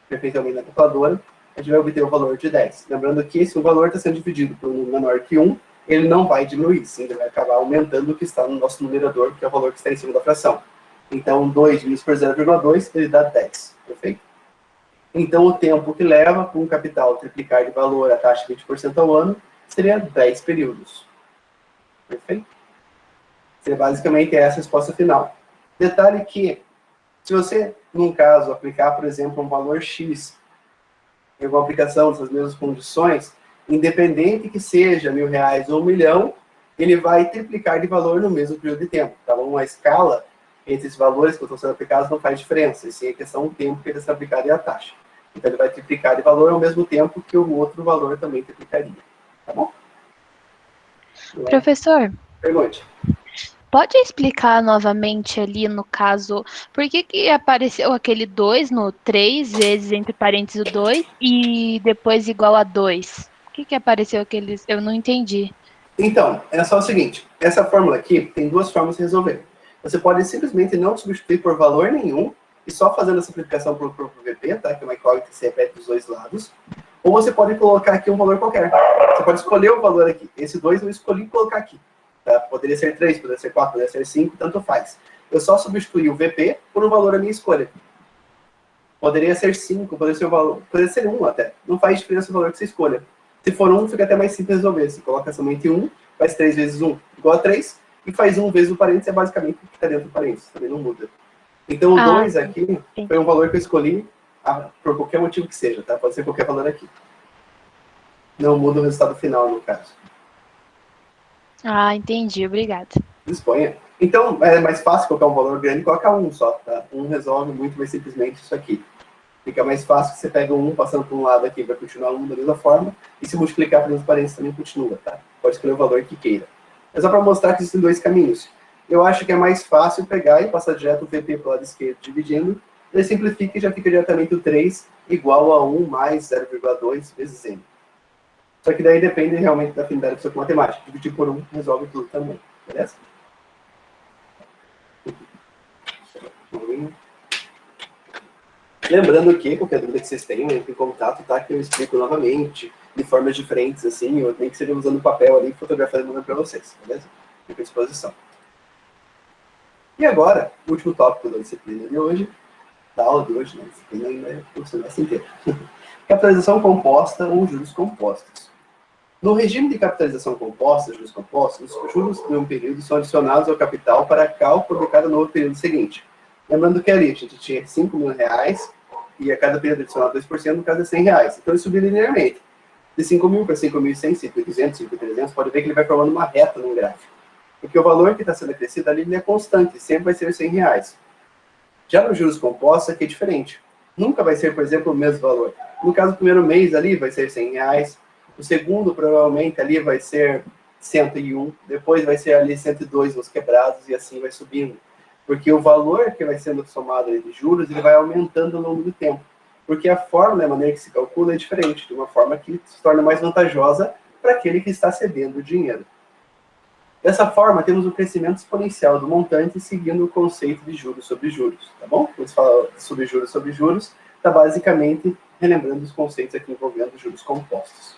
perfeitamente na calculadora, a gente vai obter o valor de 10. Lembrando que se o valor está sendo dividido por um menor que 1, ele não vai diminuir, sim, ele vai acabar aumentando o que está no nosso numerador, que é o valor que está em cima da fração. Então, 2 dividido por 0,2, ele dá 10, perfeito? Então, o tempo que leva para um capital triplicar de valor a taxa de 20% ao ano seria 10 períodos. Perfeito? Seria basicamente essa a resposta final. Detalhe que, se você, num caso, aplicar, por exemplo, um valor X em alguma aplicação dessas mesmas condições, independente que seja R$1.000 ou 1 milhão, ele vai triplicar de valor no mesmo período de tempo. Tá bom? Uma escala entre esses valores que estão sendo aplicados não faz diferença, e sim a questão do tempo que ele está aplicado e a taxa. Então ele vai triplicar de valor ao mesmo tempo que o outro valor também triplicaria. Tá bom? Professor, pergunte. Pode explicar novamente ali no caso, por que apareceu aquele 2 no 3 vezes entre parênteses o 2 e depois igual a 2? Por que apareceu aqueles? Eu não entendi. Então, é só o seguinte, essa fórmula aqui tem duas formas de resolver. Você pode simplesmente não substituir por valor nenhum e só fazendo a simplificação por VP, tá? Que é uma incógnita que se repete dos dois lados. Ou você pode colocar aqui um valor qualquer. Você pode escolher o valor aqui. Esse 2 eu escolhi colocar aqui. Tá? Poderia ser 3, poderia ser 4, poderia ser 5, tanto faz. Eu só substituí o VP por um valor à minha escolha. Poderia ser 5, poderia ser, poderia ser 1 até. Não faz diferença o valor que você escolha. Se for 1, fica até mais simples resolver. Você coloca somente 1, faz 3 vezes 1 igual a 3, e faz 1 vezes o parênteses, é basicamente o que está dentro do parênteses, também não muda. Então o 2 aqui foi um valor que eu escolhi por qualquer motivo que seja, tá? Pode ser qualquer valor aqui. Não muda o resultado final, no caso. Ah, entendi, obrigada. Disponha. Então, é mais fácil colocar um valor grande e colocar 1 só, tá? 1 resolve muito mais simplesmente isso aqui. Fica mais fácil que você pega o 1 passando por um lado aqui, vai continuar 1 da mesma forma, e se multiplicar pelos parênteses também continua, tá? Pode escolher o valor que queira. É só para mostrar que existem dois caminhos. Eu acho que é mais fácil pegar e passar direto o VP para o lado esquerdo dividindo, ele simplifica e já fica diretamente o 3 igual a 1 mais 0,2 vezes n. Só que daí depende realmente da afinidade da pessoa com matemática. Dividir por 1 resolve tudo também, beleza? Lembrando que, qualquer dúvida que vocês tenham, entre em contato, tá? Que eu explico novamente, de formas diferentes, assim, ou nem que seja usando papel ali, fotografando e mandando para vocês, beleza? Fico à disposição. E agora, o último tópico da disciplina de hoje, da aula de hoje, né? Disciplina ainda é o semestre inteiro. Capitalização composta ou juros compostos. No regime de capitalização composta, juros compostos, os juros de um período são adicionados ao capital para cálculo de cada novo período seguinte. Lembrando que ali a gente tinha R$5.000 e a cada período adicionado 2%, no caso é R$100. Então ele subiu linearmente. De 5.000 para 5.100, 5.200, 5.300, pode ver que ele vai formando uma reta no gráfico. Porque o valor que está sendo acrescido ali ele é constante, sempre vai ser R$100. Já nos juros compostos aqui é diferente. Nunca vai ser, por exemplo, o mesmo valor. No caso do primeiro mês ali vai ser R$100, o segundo provavelmente ali vai ser 101, depois vai ser ali 102 nos quebrados e assim vai subindo. Porque o valor que vai sendo somado ali de juros, ele vai aumentando ao longo do tempo. Porque a fórmula, a maneira que se calcula é diferente, de uma forma que se torna mais vantajosa para aquele que está cedendo o dinheiro. Dessa forma, temos o crescimento exponencial do montante seguindo o conceito de juros sobre juros, tá bom? Quando se fala sobre juros, está basicamente relembrando os conceitos aqui envolvendo juros compostos.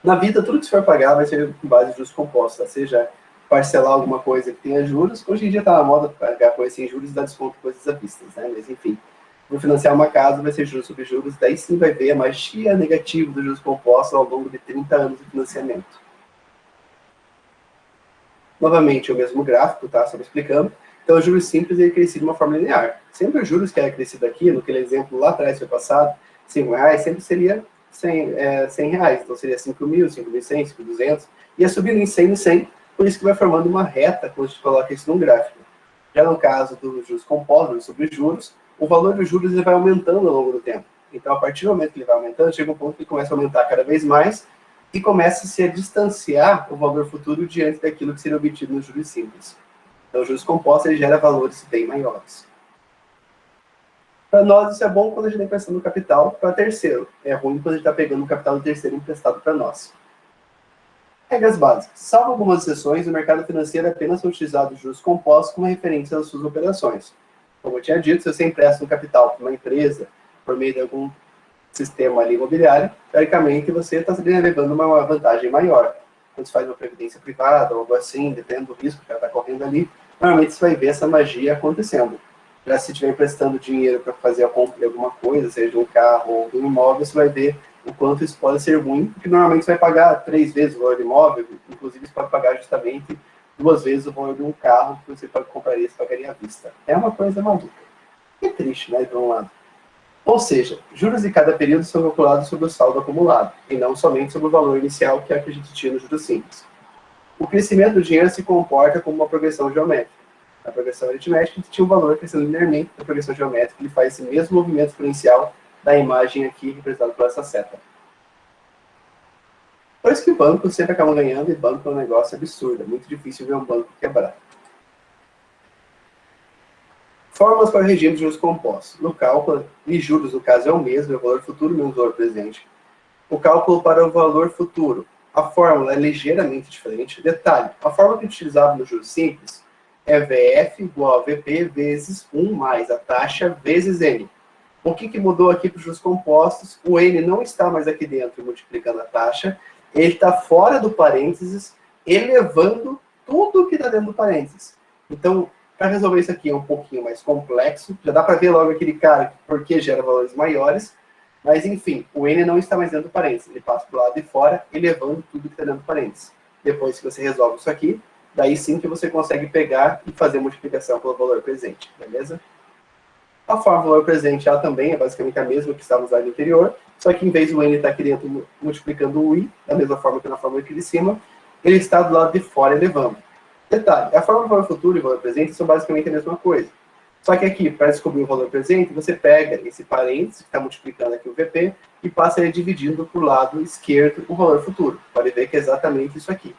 Na vida, tudo que se for pagar vai ser com base de juros compostos, tá? Seja parcelar alguma coisa que tenha juros, hoje em dia está na moda pagar coisa sem juros e dar desconto em coisas à vista, né? Mas enfim, vou financiar uma casa, vai ser juros sobre juros, daí sim vai ver a magia negativa dos juros compostos ao longo de 30 anos de financiamento. Novamente, o mesmo gráfico, tá? Só explicando. Então, o juros simples ele crescia de uma forma linear. Sempre os juros que era crescido aqui, no aquele exemplo lá atrás foi passado, R$5, sempre seria 100 reais. Então seria 5.000, 5.100, 5.200. Ia subindo em 100 em 100, por isso que vai formando uma reta quando a gente coloca isso num gráfico. Já no caso dos juros compostos, sobre juros, o valor dos juros ele vai aumentando ao longo do tempo. Então, a partir do momento que ele vai aumentando, chega um ponto que ele começa a aumentar cada vez mais e começa-se a distanciar o valor futuro diante daquilo que seria obtido nos juros simples. Então, os juros compostos ele gera valores bem maiores. Para nós, isso é bom quando a gente está emprestando capital para terceiro. É ruim quando a gente está pegando o capital do terceiro emprestado para nós. Regras básicas. Salvo algumas exceções, o mercado financeiro é apenas utilizado os juros compostos como referência às suas operações. Como eu tinha dito, se você empresta um capital para uma empresa por meio de algum sistema ali imobiliário, teoricamente você está levando uma vantagem maior. Quando você faz uma previdência privada ou algo assim, dependendo do risco que ela está correndo ali, normalmente você vai ver essa magia acontecendo. Já se estiver emprestando dinheiro para fazer a compra de alguma coisa, seja um carro ou um imóvel, você vai ver o quanto isso pode ser ruim, porque normalmente você vai pagar 3 vezes o valor do imóvel, inclusive você pode pagar justamente 2 vezes o valor de um carro que você compraria, você pagaria à vista. É uma coisa maluca. É triste, né, de um lado. Ou seja, juros de cada período são calculados sobre o saldo acumulado, e não somente sobre o valor inicial, que é o que a gente tinha nos juros simples. O crescimento do dinheiro se comporta como uma progressão geométrica. Na progressão aritmética, a gente tinha um valor crescendo linearmente, na progressão geométrica, ele faz esse mesmo movimento exponencial da imagem aqui, representada por essa seta. Por isso que o banco sempre acaba ganhando, e banco é um negócio absurdo, é muito difícil ver um banco quebrar. Fórmulas para o regime de juros compostos. No cálculo, e juros, no caso, é o mesmo, é o valor futuro menos o valor presente. O cálculo para o valor futuro. A fórmula é ligeiramente diferente. Detalhe, a fórmula que a gente utilizava no juros simples é VF igual a VP vezes 1 mais a taxa vezes N. O que mudou aqui para os juros compostos? O N não está mais aqui dentro multiplicando a taxa, ele está fora do parênteses, elevando tudo que está dentro do parênteses. Então, para resolver isso aqui é um pouquinho mais complexo, já dá para ver logo aquele cara porque gera valores maiores, mas enfim, o N não está mais dentro do parênteses, ele passa para o lado de fora, elevando tudo que está dentro do parênteses. Depois que você resolve isso aqui, daí sim que você consegue pegar e fazer a multiplicação pelo valor presente, beleza? A fórmula do valor presente, ela também é basicamente a mesma que estava usada no anterior, só que em vez do N estar aqui dentro multiplicando o I, da mesma forma que na fórmula aqui de cima, ele está do lado de fora elevando. Detalhe, a fórmula do valor futuro e o valor presente são basicamente a mesma coisa. Só que aqui, para descobrir o valor presente, você pega esse parênteses, que está multiplicando aqui o VP, e passa ele dividindo para o lado esquerdo o valor futuro. Pode ver que é exatamente isso aqui.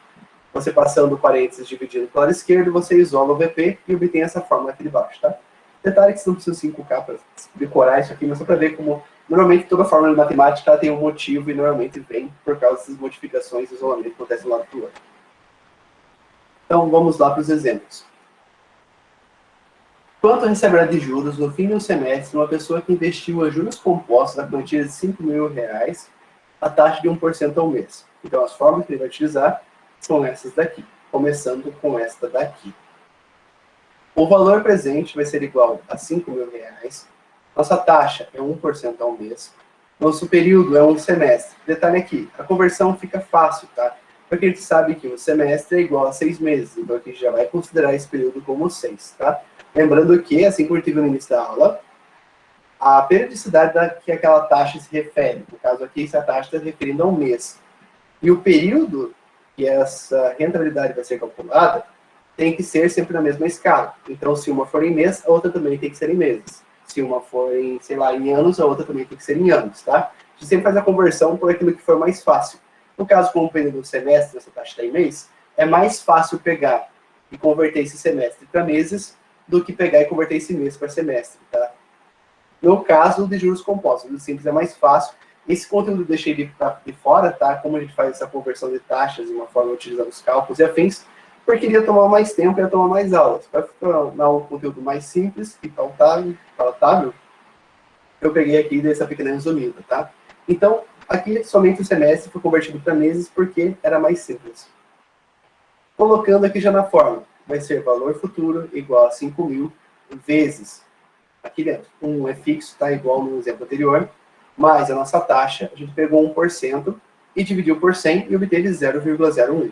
Você passando o parênteses dividindo para o lado esquerdo, você isola o VP e obtém essa fórmula aqui de baixo, tá? Detalhe que você não precisa 5K para decorar isso aqui, mas só para ver como, normalmente, toda fórmula de matemática ela tem um motivo e normalmente vem por causa dessas modificações e isolamento que acontecem do lado do outro. Então, vamos lá para os exemplos. Quanto receberá de juros no fim de um semestre uma pessoa que investiu a juros compostos na quantia de R$5.000, a taxa de 1% ao mês? Então, as fórmulas que ele vai utilizar são essas daqui, começando com esta daqui. O valor presente vai ser igual a R$5.000. Nossa taxa é 1% ao mês. Nosso período é um semestre. Detalhe aqui, a conversão fica fácil, tá? Porque a gente sabe que um semestre é igual a 6 meses, então a gente já vai considerar esse período como 6, tá? Lembrando que, assim como eu tive no início da aula, a periodicidade a que aquela taxa se refere, no caso aqui, essa taxa está se referindo a um mês. E o período que essa rentabilidade vai ser calculada tem que ser sempre na mesma escala. Então, se uma for em mês, a outra também tem que ser em meses. Se uma for em, sei lá, em anos, a outra também tem que ser em anos, tá? A gente sempre faz a conversão por aquilo que for mais fácil. No caso, como o período do semestre, essa taxa está em mês, é mais fácil pegar e converter esse semestre para meses do que pegar e converter esse mês para semestre, tá? No caso de juros compostos, o simples é mais fácil. Esse conteúdo eu deixei de fora, tá? Como a gente faz essa conversão de taxas de uma forma utilizando os cálculos e afins, porque iria tomar mais tempo e ia tomar mais aulas. Para tornar um conteúdo mais simples e palatável, eu peguei aqui dessa pequena resumida, tá? Então, aqui somente o semestre foi convertido para meses porque era mais simples. Colocando aqui já na fórmula, vai ser valor futuro igual a 5.000 vezes, aqui dentro, 1 é fixo, tá? Igual no exemplo anterior, mais a nossa taxa, a gente pegou 1% e dividiu por 100 e obteve 0,01.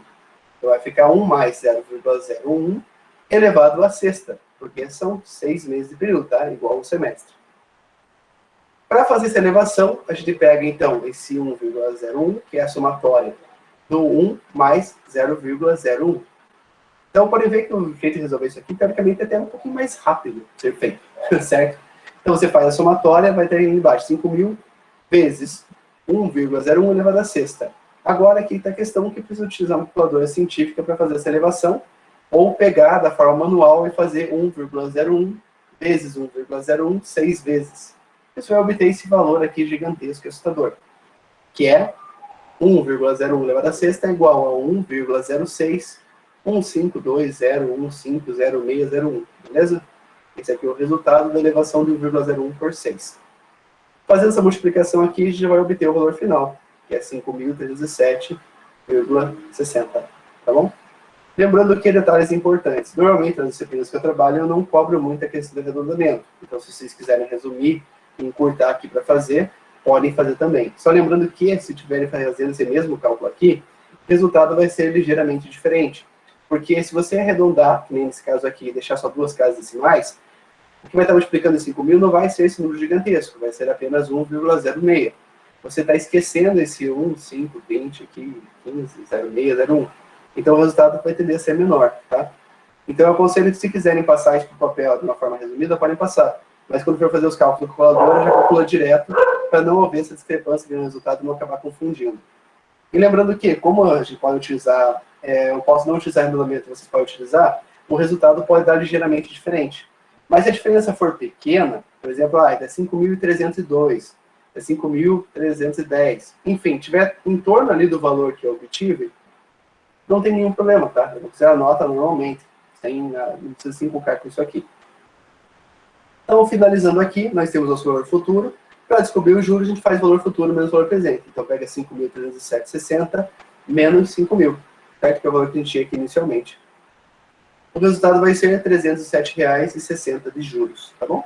Então vai ficar 1 mais 0,01 elevado à sexta, porque são 6 meses de período, tá? Igual ao semestre. Para fazer essa elevação, a gente pega, então, esse 1,01, que é a somatória do 1 mais 0,01. Então, podem ver que o jeito de resolver isso aqui, teoricamente, é até um pouquinho mais rápido de ser feito, certo? Então, você faz a somatória, vai ter aí embaixo 5.000 vezes 1,01 elevado à sexta. Agora, aqui está a questão que precisa utilizar uma calculadora científica para fazer essa elevação, ou pegar da forma manual e fazer 1,01 vezes 1,01 6 vezes. Isso vai obter esse valor aqui gigantesco e assustador, que é 1,01 elevado à sexta é igual a 1,06 152,0150601, beleza? Esse aqui é o resultado da elevação de 1,01 por 6. Fazendo essa multiplicação aqui, a gente já vai obter o valor final, que é 5.307,60, tá bom? Lembrando que detalhes importantes. Normalmente, nas disciplinas que eu trabalho, eu não cobro muito a questão do arredondamento. Então, se vocês quiserem resumir e encurtar aqui para fazer, podem fazer também. Só lembrando que, se estiverem fazendo esse mesmo cálculo aqui, o resultado vai ser ligeiramente diferente. Porque se você arredondar, que nem nesse caso aqui, deixar só 2 casas decimais, o que vai estar multiplicando em 5.000 não vai ser esse número gigantesco, vai ser apenas 1,06. Você está esquecendo esse 1, 5, 20 aqui, 15, 06, 01. Então o resultado vai tender a ser menor, tá? Então eu aconselho que, se quiserem passar isso para o papel de uma forma resumida, podem passar. Mas quando for fazer os cálculos com a calculadora, já calcula direto, para não haver essa discrepância no resultado e não acabar confundindo. E lembrando que, como a gente pode utilizar, eu posso não utilizar arredondamento, vocês podem utilizar, o resultado pode dar ligeiramente diferente. Mas se a diferença for pequena, por exemplo, é 5.302, é 5.310, enfim, tiver em torno ali do valor que eu obtive, não tem nenhum problema, tá? Você anota normalmente, não precisa se encucar com isso aqui. Então, finalizando aqui, nós temos nosso valor futuro. Para descobrir o juros, a gente faz valor futuro menos valor presente. Então, pega 5.307,60 menos 5.000, certo? Que é o valor que a gente tinha aqui inicialmente. O resultado vai ser R$ 307,60 de juros, tá bom?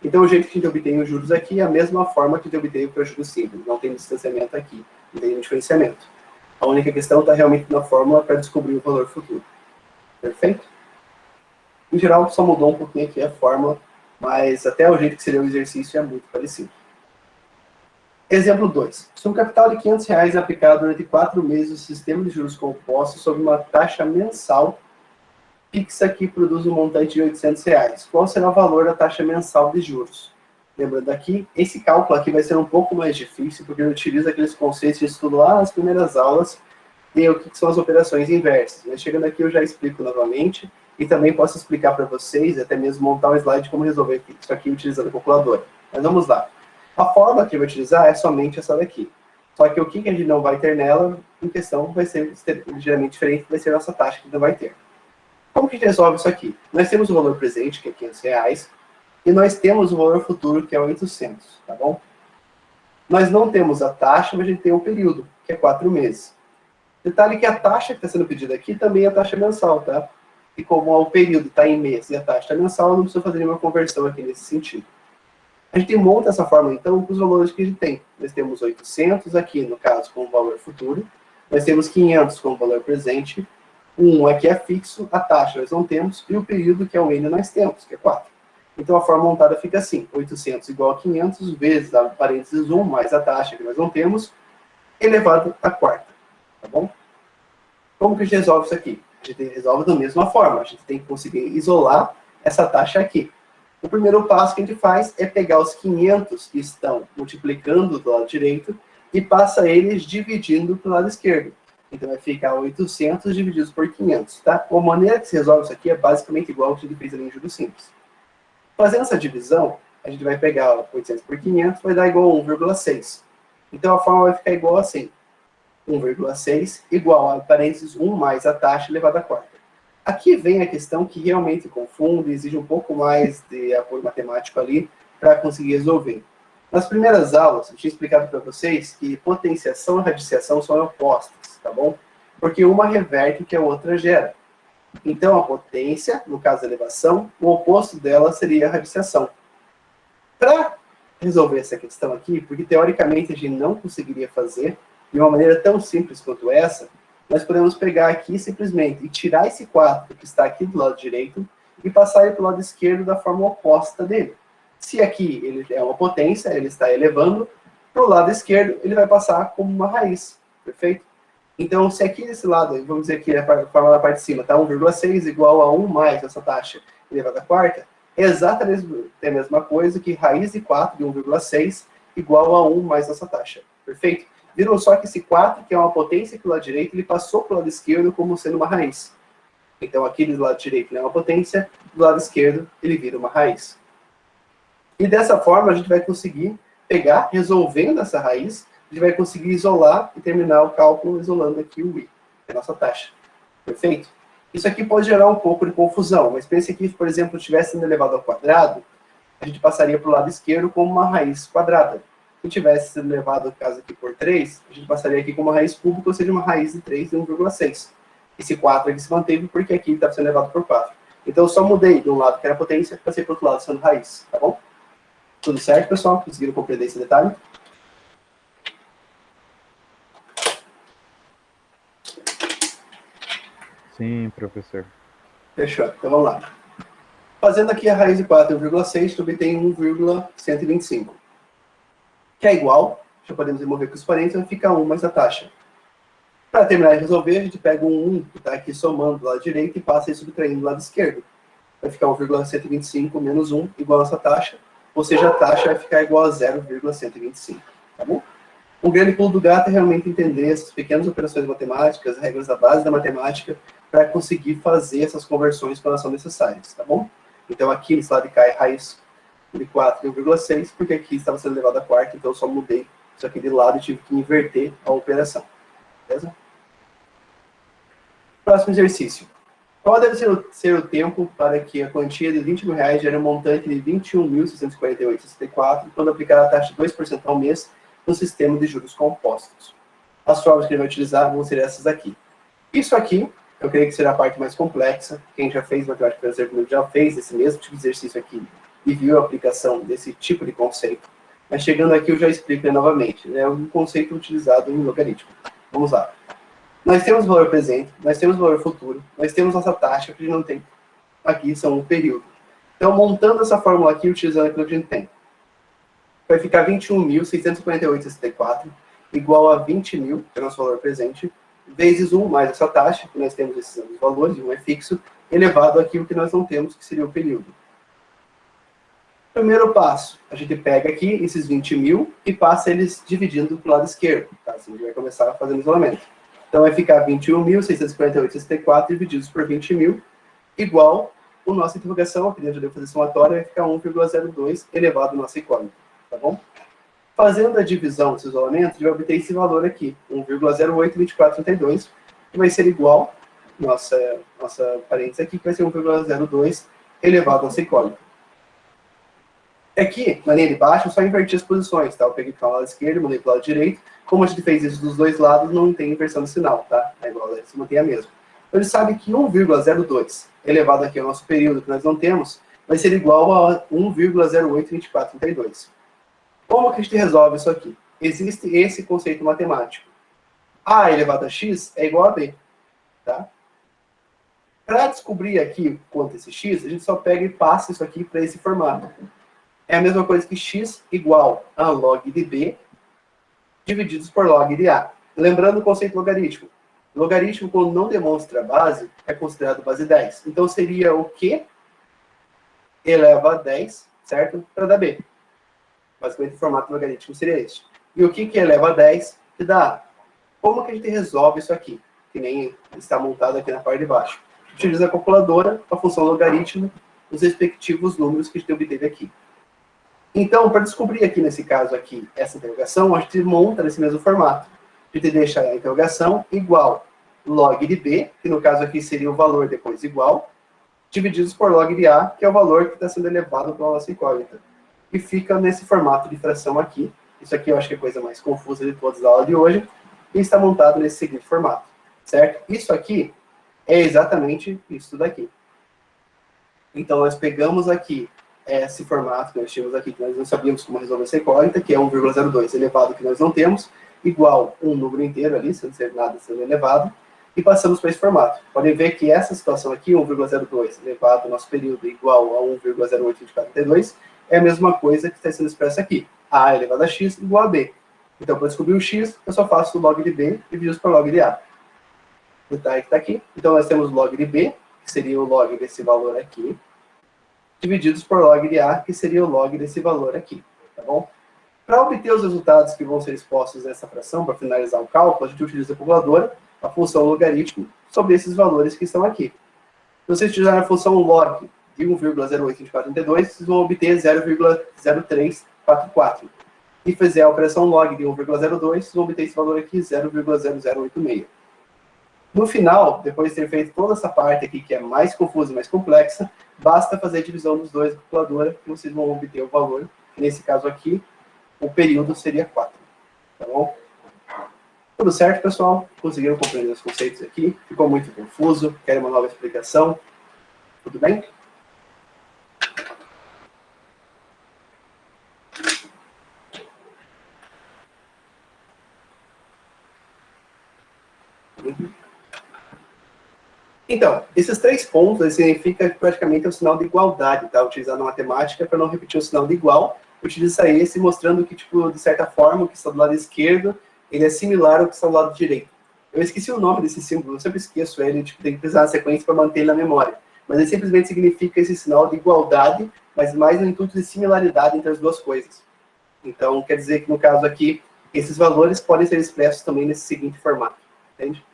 Então, o jeito que a gente obtém os juros aqui é a mesma forma que a gente obtém para juros simples. Não tem distanciamento aqui, não tem diferenciamento. A única questão está realmente na fórmula para descobrir o valor futuro. Perfeito? Em geral, só mudou um pouquinho aqui a fórmula, mas até o jeito que seria o exercício é muito parecido. Exemplo 2. Se um capital de R$ 500 é aplicado durante 4 meses no sistema de juros compostos sob uma taxa mensal fixa que produz um montante de R$ 800, qual será o valor da taxa mensal de juros? Lembrando aqui, esse cálculo aqui vai ser um pouco mais difícil, porque ele utiliza aqueles conceitos de estudo lá nas primeiras aulas, e o que são as operações inversas. Mas chegando aqui eu já explico novamente, e também posso explicar para vocês, até mesmo montar um slide de como resolver isso aqui utilizando a calculadora. Mas vamos lá. A fórmula que eu vou utilizar é somente essa daqui. Só que o que a gente não vai ter nela, em questão, vai ser ligeiramente diferente, vai ser a nossa taxa que não vai ter. Como que a gente resolve isso aqui? Nós temos o valor presente, que é R$ 500, e nós temos o valor futuro, que é 800, tá bom? Nós não temos a taxa, mas a gente tem um período, que é 4 meses. Detalhe que a taxa que está sendo pedida aqui também é a taxa mensal, tá? E como o período está em mês e a taxa está mensal, eu não preciso fazer nenhuma conversão aqui nesse sentido. A gente monta essa fórmula, então, com os valores que a gente tem. Nós temos 800 aqui, no caso, como valor futuro. Nós temos 500 como valor presente. 1 aqui é fixo, a taxa nós não temos, e o período, que é o N, nós temos, que é 4. Então, a forma montada fica assim, 800 igual a 500 vezes, a parênteses 1, mais a taxa que nós não temos, elevado à quarta, tá bom? Como que a gente resolve isso aqui? A gente resolve da mesma forma, a gente tem que conseguir isolar essa taxa aqui. O primeiro passo que a gente faz é pegar os 500 que estão multiplicando do lado direito e passa eles dividindo para o lado esquerdo. Então, vai ficar 800 divididos por 500, tá? A maneira que se resolve isso aqui é basicamente igual ao que a gente fez ali em juros simples. Fazendo essa divisão, a gente vai pegar 800 por 500, vai dar igual a 1,6. Então, a forma vai ficar igual assim. 1,6 igual a, parênteses, 1 mais a taxa elevada à quarta. Aqui vem a questão que realmente confunde, exige um pouco mais de apoio matemático ali para conseguir resolver. Nas primeiras aulas, eu tinha explicado para vocês que potenciação e radiciação são opostas, tá bom? Porque uma reverte o que a outra gera. Então, a potência, no caso da elevação, o oposto dela seria a radiciação. Para resolver essa questão aqui, porque teoricamente a gente não conseguiria fazer de uma maneira tão simples quanto essa, nós podemos pegar aqui simplesmente e tirar esse 4 que está aqui do lado direito e passar ele para o lado esquerdo da forma oposta dele. Se aqui ele é uma potência, ele está elevando, para o lado esquerdo ele vai passar como uma raiz, perfeito? Então, se aqui desse lado, vamos dizer que a forma da parte de cima está 1,6 igual a 1 mais essa taxa elevada à quarta, é exatamente a mesma coisa que raiz de 4 de 1,6 igual a 1 mais essa taxa, perfeito? Viram só que esse 4, que é uma potência aqui do lado direito, ele passou para o lado esquerdo como sendo uma raiz. Então, aqui do lado direito ele é uma potência, do lado esquerdo ele vira uma raiz. E dessa forma a gente vai conseguir pegar, resolvendo essa raiz, a gente vai conseguir isolar e terminar o cálculo isolando aqui o I, que é a nossa taxa. Perfeito? Isso aqui pode gerar um pouco de confusão, mas pense que, por exemplo, tivesse sendo elevado ao quadrado, a gente passaria para o lado esquerdo como uma raiz quadrada. Se tivesse sido elevado, no caso aqui, por 3, a gente passaria aqui como uma raiz cúbica, ou seja, uma raiz de 3 de 1,6. Esse 4 aqui se manteve porque aqui está sendo elevado por 4. Então, eu só mudei de um lado que era potência, passei para o outro lado sendo raiz, tá bom? Tudo certo, pessoal? Conseguiram compreender esse detalhe? Sim, professor. Fechou. Então, vamos lá. Fazendo aqui a raiz de 4 de 1,6, tu obtém 1,125. Que é igual, já podemos remover com os parênteses, vai ficar 1 mais a taxa. Para terminar de resolver, a gente pega um 1 que está aqui somando do lado direito e passa e subtraindo do lado esquerdo. Vai ficar 1,125 menos 1 igual a nossa taxa, ou seja, a taxa vai ficar igual a 0,125. Tá bom? Um grande pulo do gato é realmente entender essas pequenas operações matemáticas, regras da base da matemática, para conseguir fazer essas conversões quando elas são necessárias, tá bom? Então aqui nesse lado cai raiz de 4 de 1,6, porque aqui estava sendo elevado a quarta, então eu só mudei isso aqui de lado e tive que inverter a operação. Beleza? Próximo exercício. Qual deve ser o tempo para que a quantia de R$20.000 gere um montante de 21.648,64 quando aplicar a taxa de 2% ao mês no sistema de juros compostos? As formas que ele vai utilizar vão ser essas aqui. Isso aqui, eu creio que será a parte mais complexa. Quem já fez matemática financeira comigo já fez esse mesmo tipo de exercício aqui e viu a aplicação desse tipo de conceito. Mas chegando aqui eu já explico novamente. É um conceito utilizado em logaritmo. Vamos lá. Nós temos valor presente, nós temos valor futuro, nós temos nossa taxa, que a gente não tem. Aqui são o período. Então, montando essa fórmula aqui, utilizando aquilo que a gente tem, vai ficar 21.648,64 igual a 20.000, que é o nosso valor presente, vezes 1 mais essa taxa, que nós temos esses valores, 1 é fixo, elevado àquilo que nós não temos, que seria o período. Primeiro passo, a gente pega aqui esses 20.000 e passa eles dividindo para o lado esquerdo. Tá? Assim a gente vai começar fazendo isolamento. Então, vai ficar 21.648,64 divididos por 20.000, igual a nossa interrogação, aqui dentro de fazer somatória, vai ficar 1,02 elevado à nossa incógnita, tá bom? Fazendo a divisão desse isolamento, a gente vai obter esse valor aqui, 1,082432, que vai ser igual, nossa parêntese aqui, que vai ser 1,02 elevado à nossa incógnita. Aqui, na linha de baixo, eu só inverti as posições, tá? Eu peguei para o lado esquerdo, mudei para o lado direito. Como a gente fez isso dos dois lados, não tem inversão do sinal, tá? É igual, se mantém a mesma. Então, ele sabe que 1,02 elevado aqui ao nosso período, que nós não temos, vai ser igual a 1,082432. Como que a gente resolve isso aqui? Existe esse conceito matemático. A elevado a x é igual a b, tá? Para descobrir aqui quanto esse x, a gente só pega e passa isso aqui para esse formato. É a mesma coisa que x igual a log de b divididos por log de a. Lembrando o conceito logarítmico. Logaritmo, quando não demonstra base, é considerado base 10. Então, seria o Q eleva a 10, certo? Para dar b. Basicamente, o formato logarítmico seria este. E o que eleva a 10 que dá a. Como que a gente resolve isso aqui? Que nem está montado aqui na parte de baixo. A gente utiliza a calculadora, a função logaritmo, os respectivos números que a gente obteve aqui. Então, para descobrir aqui, nesse caso aqui, essa interrogação, a gente monta nesse mesmo formato. A gente deixa a interrogação igual log de b, que no caso aqui seria o valor depois igual, divididos por log de a, que é o valor que está sendo elevado para a nossa incógnita. E fica nesse formato de fração aqui. Isso aqui eu acho que é a coisa mais confusa de todas as aulas de hoje. E está montado nesse seguinte formato, certo? Isso aqui é exatamente isso daqui. Então, nós pegamos aqui esse formato que nós tínhamos aqui, que nós não sabíamos como resolver essa incógnita, que é 1,02 elevado, que nós não temos, igual um número inteiro ali, sem ser nada sendo elevado, e passamos para esse formato. Podem ver que essa situação aqui, 1,02 elevado ao nosso período igual a 1,082432, é a mesma coisa que está sendo expressa aqui. A elevado a x igual a b. Então, para descobrir o x, eu só faço o log de b dividido por log de a. O detalhe que está aqui. Então, nós temos log de b, que seria o log desse valor aqui, divididos por log de a, que seria o log desse valor aqui. Tá bom? Para obter os resultados que vão ser expostos nessa fração, para finalizar o cálculo, a gente utiliza a calculadora, a função logaritmo, sobre esses valores que estão aqui. Se vocês utilizarem a função log de 1,082432, vocês vão obter 0,0344. E fizer a operação log de 1,02, vocês vão obter esse valor aqui, 0,0086. No final, depois de ter feito toda essa parte aqui, que é mais confusa e mais complexa, basta fazer a divisão dos dois da calculadora, que vocês vão obter o valor. Nesse caso aqui, o período seria 4. Tá bom? Tudo certo, pessoal? Conseguiram compreender os conceitos aqui? Ficou muito confuso? Querem uma nova explicação? Tudo bem? Então, esses 3 pontos significam que praticamente é um sinal de igualdade, tá? Utilizado na matemática para não repetir o sinal de igual, utiliza esse mostrando que, tipo, de certa forma, o que está do lado esquerdo, ele é similar ao que está do lado direito. Eu esqueci o nome desse símbolo, eu sempre esqueço ele, tipo, tem que precisar da sequência para manter ele na memória. Mas ele simplesmente significa esse sinal de igualdade, mas mais no intuito de similaridade entre as duas coisas. Então, quer dizer que, no caso aqui, esses valores podem ser expressos também nesse seguinte formato, entende?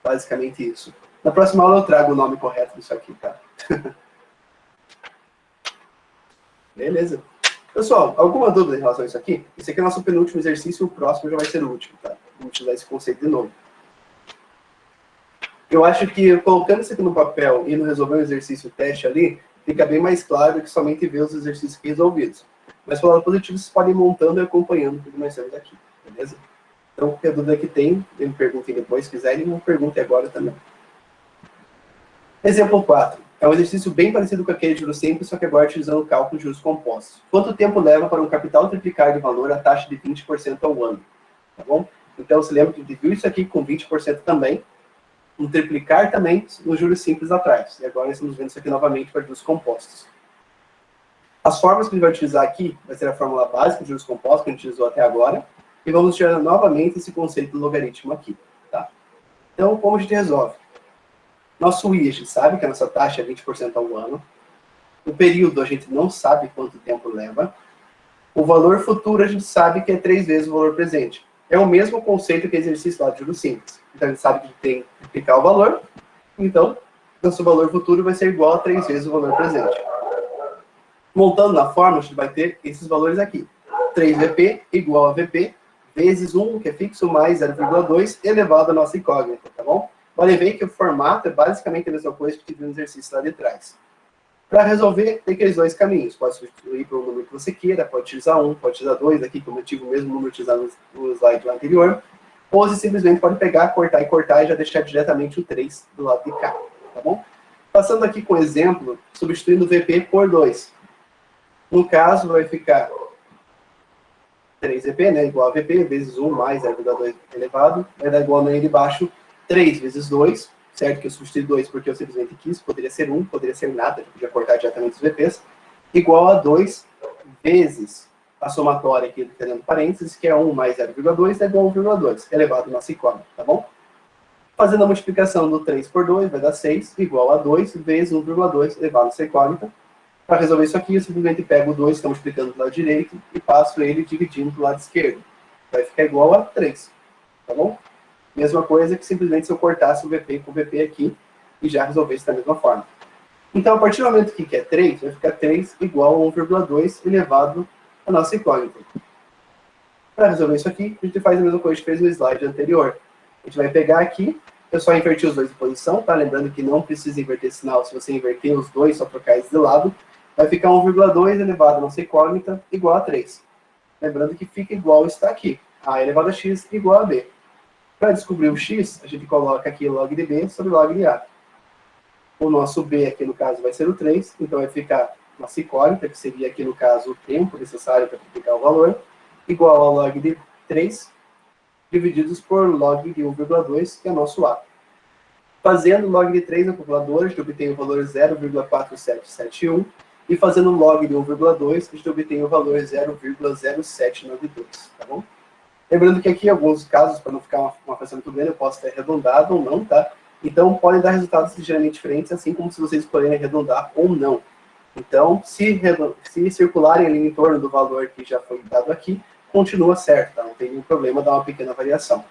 Basicamente isso. Na próxima aula eu trago o nome correto disso aqui, tá? Beleza. Pessoal, alguma dúvida em relação a isso aqui? Esse aqui é o nosso penúltimo exercício, o próximo já vai ser o último, tá? Vamos utilizar esse conceito de novo. Eu acho que colocando isso aqui no papel e no resolver um exercício teste ali, fica bem mais claro que somente ver os exercícios aqui resolvidos. Mas pelo lado positivo, vocês podem ir montando e acompanhando o que nós temos aqui, beleza? Então, qualquer dúvida que tem, me perguntem depois, se quiserem, me perguntem agora também. Exemplo 4. É um exercício bem parecido com aquele de juros simples, só que agora utilizando o cálculo de juros compostos. Quanto tempo leva para um capital triplicar de valor a taxa de 20% ao ano? Tá bom? Então, se lembra que a gente viu isso aqui com 20% também, um triplicar também nos juros simples atrás. E agora estamos vendo isso aqui novamente para juros compostos. As formas que a gente vai utilizar aqui vai ser a fórmula básica de juros compostos que a gente utilizou até agora, e vamos utilizar novamente esse conceito do logaritmo aqui. Tá? Então, como a gente resolve? Nosso I, a gente sabe que a nossa taxa é 20% ao ano. O período, a gente não sabe quanto tempo leva. O valor futuro, a gente sabe que é 3 vezes o valor presente. É o mesmo conceito que exercício lá de juros simples. Então, a gente sabe que tem que triplicar o valor. Então, nosso valor futuro vai ser igual a 3 vezes o valor presente. Montando na fórmula, a gente vai ter esses valores aqui. 3VP igual a VP vezes 1, que é fixo, mais 0,2, elevado à nossa incógnita, tá bom? Podem ver que o formato é basicamente a mesma coisa que tive no exercício lá de trás. Para resolver, tem aqueles 2 caminhos. Pode substituir por um número que você queira, pode utilizar 1, pode utilizar 2, aqui como eu tive o mesmo número utilizado no slide lá anterior. Ou você simplesmente pode pegar, cortar e já deixar diretamente o 3 do lado de cá, tá bom? Passando aqui com o exemplo, substituindo o VP por 2. No caso, vai ficar 3VP, né, igual a VP, vezes 1 mais 0,2 elevado, vai dar igual na linha de baixo, 3 vezes 2, certo? Que eu substituí 2 porque eu simplesmente quis, poderia ser 1, poderia ser nada, eu podia cortar diretamente os VPs, igual a 2 vezes a somatória aqui do dentro parênteses, que é 1 mais 0,2, é igual a 1,2, elevado na incógnita, tá bom? Fazendo a multiplicação do 3 por 2, vai dar 6, igual a 2 vezes 1,2, elevado na incógnita. Para resolver isso aqui, eu simplesmente pego o 2 que estamos multiplicando do lado direito e passo ele dividindo do lado esquerdo. Vai ficar igual a 3, tá bom? Mesma coisa que simplesmente se eu cortasse o VP com o VP aqui e já resolvesse da mesma forma. Então, a partir do momento que é 3, vai ficar 3 igual a 1,2 elevado à nossa incógnita. Para resolver isso aqui, a gente faz a mesma coisa que fez no slide anterior. A gente vai pegar aqui, eu só inverti os dois em posição, tá? Lembrando que não precisa inverter sinal, se você inverter os dois, só trocar eles de lado, vai ficar 1,2 elevado à nossa incógnita igual a 3. Lembrando que fica igual está aqui, a elevado a x igual a b. Para descobrir o x, a gente coloca aqui log de b sobre log de a. O nosso b aqui, no caso, vai ser o 3, então vai ficar nossa incógnita, que seria aqui, no caso, o tempo necessário para triplicar o valor, igual ao log de 3, divididos por log de 1,2, que é nosso a. Fazendo log de 3 na calculadora, a gente obtém o valor 0,4771, e fazendo log de 1,2, a gente obtém o valor 0,0792, tá bom? Lembrando que aqui, em alguns casos, para não ficar uma fração muito grande, eu posso ter arredondado ou não, tá? Então, podem dar resultados ligeiramente diferentes, assim como se vocês escolherem arredondar ou não. Então, se circularem ali em torno do valor que já foi dado aqui, continua certo, tá? Não tem nenhum problema, dá uma pequena variação.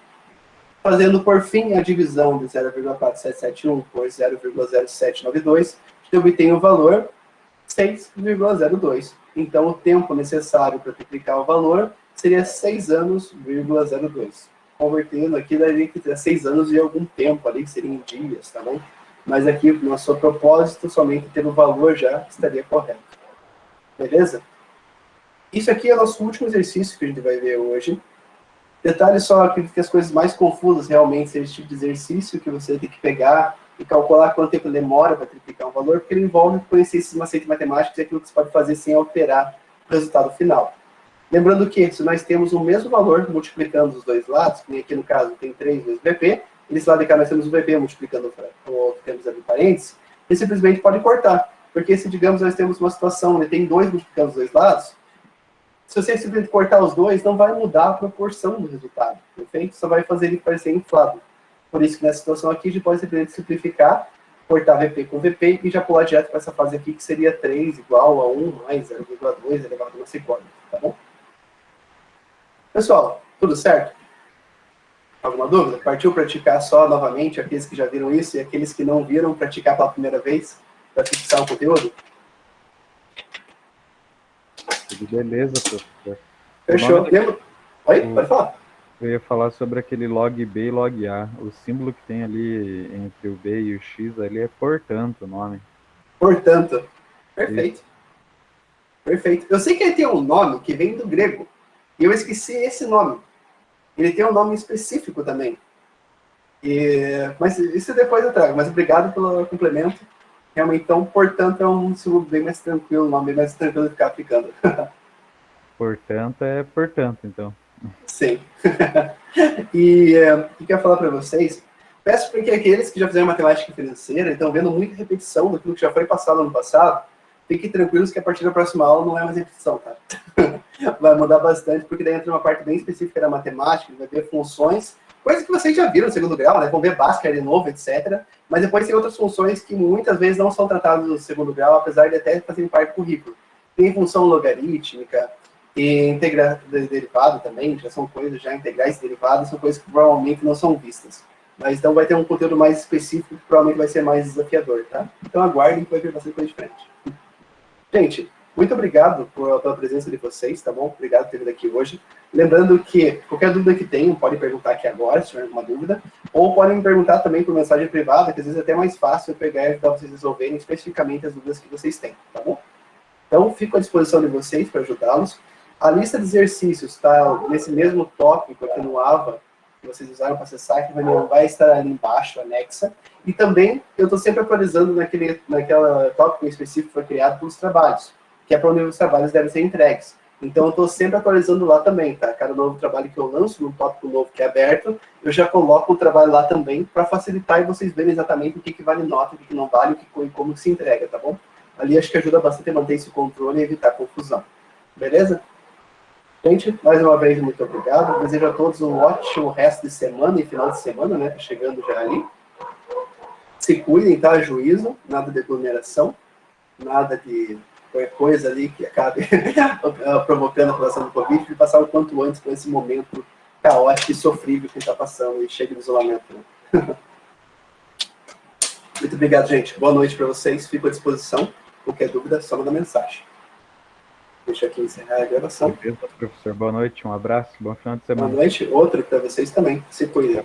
Fazendo, por fim, a divisão de 0,4771 por 0,0792, eu obtenho o valor 6,02. Então, o tempo necessário para triplicar o valor seria 6 anos,02. Convertendo aqui, daria que ter 6 anos e algum tempo ali, que seria em dias, tá bom? Mas aqui, no nosso propósito, somente ter o valor já estaria correto. Beleza? Isso aqui é o nosso último exercício que a gente vai ver hoje. Detalhe só, acredito que as coisas mais confusas realmente seja esse tipo de exercício que você tem que pegar e calcular quanto tempo demora para triplicar um valor, porque ele envolve conhecer esses macetes matemáticos e aquilo que você pode fazer sem alterar o resultado final. Lembrando que, se nós temos o mesmo valor multiplicando os dois lados, que aqui no caso tem 3 vezes VP, e desse lado de cá nós temos o VP multiplicando o outro que temos ali parênteses, e simplesmente pode cortar. Porque se, digamos, nós temos uma situação onde tem 2 multiplicando os dois lados, se você simplesmente cortar os dois, não vai mudar a proporção do resultado, perfeito? Só vai fazer ele parecer inflado. Por isso que nessa situação aqui, a gente pode simplesmente simplificar, cortar VP com VP e já pular direto para essa fase aqui, que seria 3 igual a 1 mais 0,2 elevado a uma segunda, tá bom? Pessoal, tudo certo? Alguma dúvida? Partiu praticar só novamente aqueles que já viram isso e aqueles que não viram praticar pela primeira vez para fixar o conteúdo? Tudo beleza, professor. Fechou. Lembra? Oi? Pode falar. Eu ia falar sobre aquele log B e log A. O símbolo que tem ali entre o B e o X ali é portanto o nome. Portanto. Perfeito. Isso. Perfeito. Eu sei que ele tem um nome que vem do grego. E eu esqueci esse nome. Ele tem um nome específico também. Mas isso depois eu trago. Mas obrigado pelo complemento. Realmente, então, portanto, é um símbolo bem mais tranquilo, um nome bem mais tranquilo de ficar aplicando. Portanto, é portanto, então. Sim. E o que eu quero falar para vocês, peço para que aqueles que já fizeram matemática financeira e estão vendo muita repetição daquilo que já foi passado no passado, fiquem tranquilos que a partir da próxima aula não é mais repetição, tá? Vai mudar bastante, porque daí entra uma parte bem específica da matemática, vai ver funções, coisas que vocês já viram no segundo grau, né? Vão ver Bhaskara de novo, etc. Mas depois tem outras funções que muitas vezes não são tratadas no segundo grau, apesar de até fazerem parte do currículo. Tem função logarítmica, e integral derivado também, já são coisas já integrais e derivadas, são coisas que provavelmente não são vistas. Mas então vai ter um conteúdo mais específico que provavelmente vai ser mais desafiador, tá? Então aguardem que vai vir bastante coisa diferente. Gente, muito obrigado pela presença de vocês, tá bom? Obrigado por ter vindo aqui hoje. Lembrando que qualquer dúvida que tenham, podem perguntar aqui agora, se tiver alguma dúvida, ou podem me perguntar também por mensagem privada, que às vezes é até mais fácil eu pegar e ajudar vocês a resolverem especificamente as dúvidas que vocês têm, tá bom? Então, fico à disposição de vocês para ajudá-los. A lista de exercícios está nesse mesmo tópico aqui no AVA, que vocês usaram para acessar, que vai estar ali embaixo, anexa. E também, eu estou sempre atualizando naquela tópico específico que foi criado pelos trabalhos, que é para onde os trabalhos devem ser entregues. Então, eu estou sempre atualizando lá também, tá? Cada novo trabalho que eu lanço, num tópico novo que é aberto, eu já coloco o trabalho lá também, para facilitar e vocês verem exatamente o que vale nota, o que não vale, e como se entrega, tá bom? Ali acho que ajuda bastante a manter esse controle e evitar confusão. Beleza? Gente, mais uma vez, muito obrigado. Desejo a todos um ótimo resto de semana e final de semana, né? Chegando já ali. Se cuidem, tá? Juízo, nada de aglomeração, nada de qualquer coisa ali que acabe provocando a relação do Covid, e passar o quanto antes por esse momento caótico e sofrível que está passando e chega de isolamento. Né? Muito obrigado, gente. Boa noite para vocês. Fico à disposição. Qualquer dúvida, só manda mensagem. Deixa aqui encerrar a gravação. Beleza, professor. Boa noite, um abraço, bom final de semana. Boa noite, outro para vocês também. Se cuidem.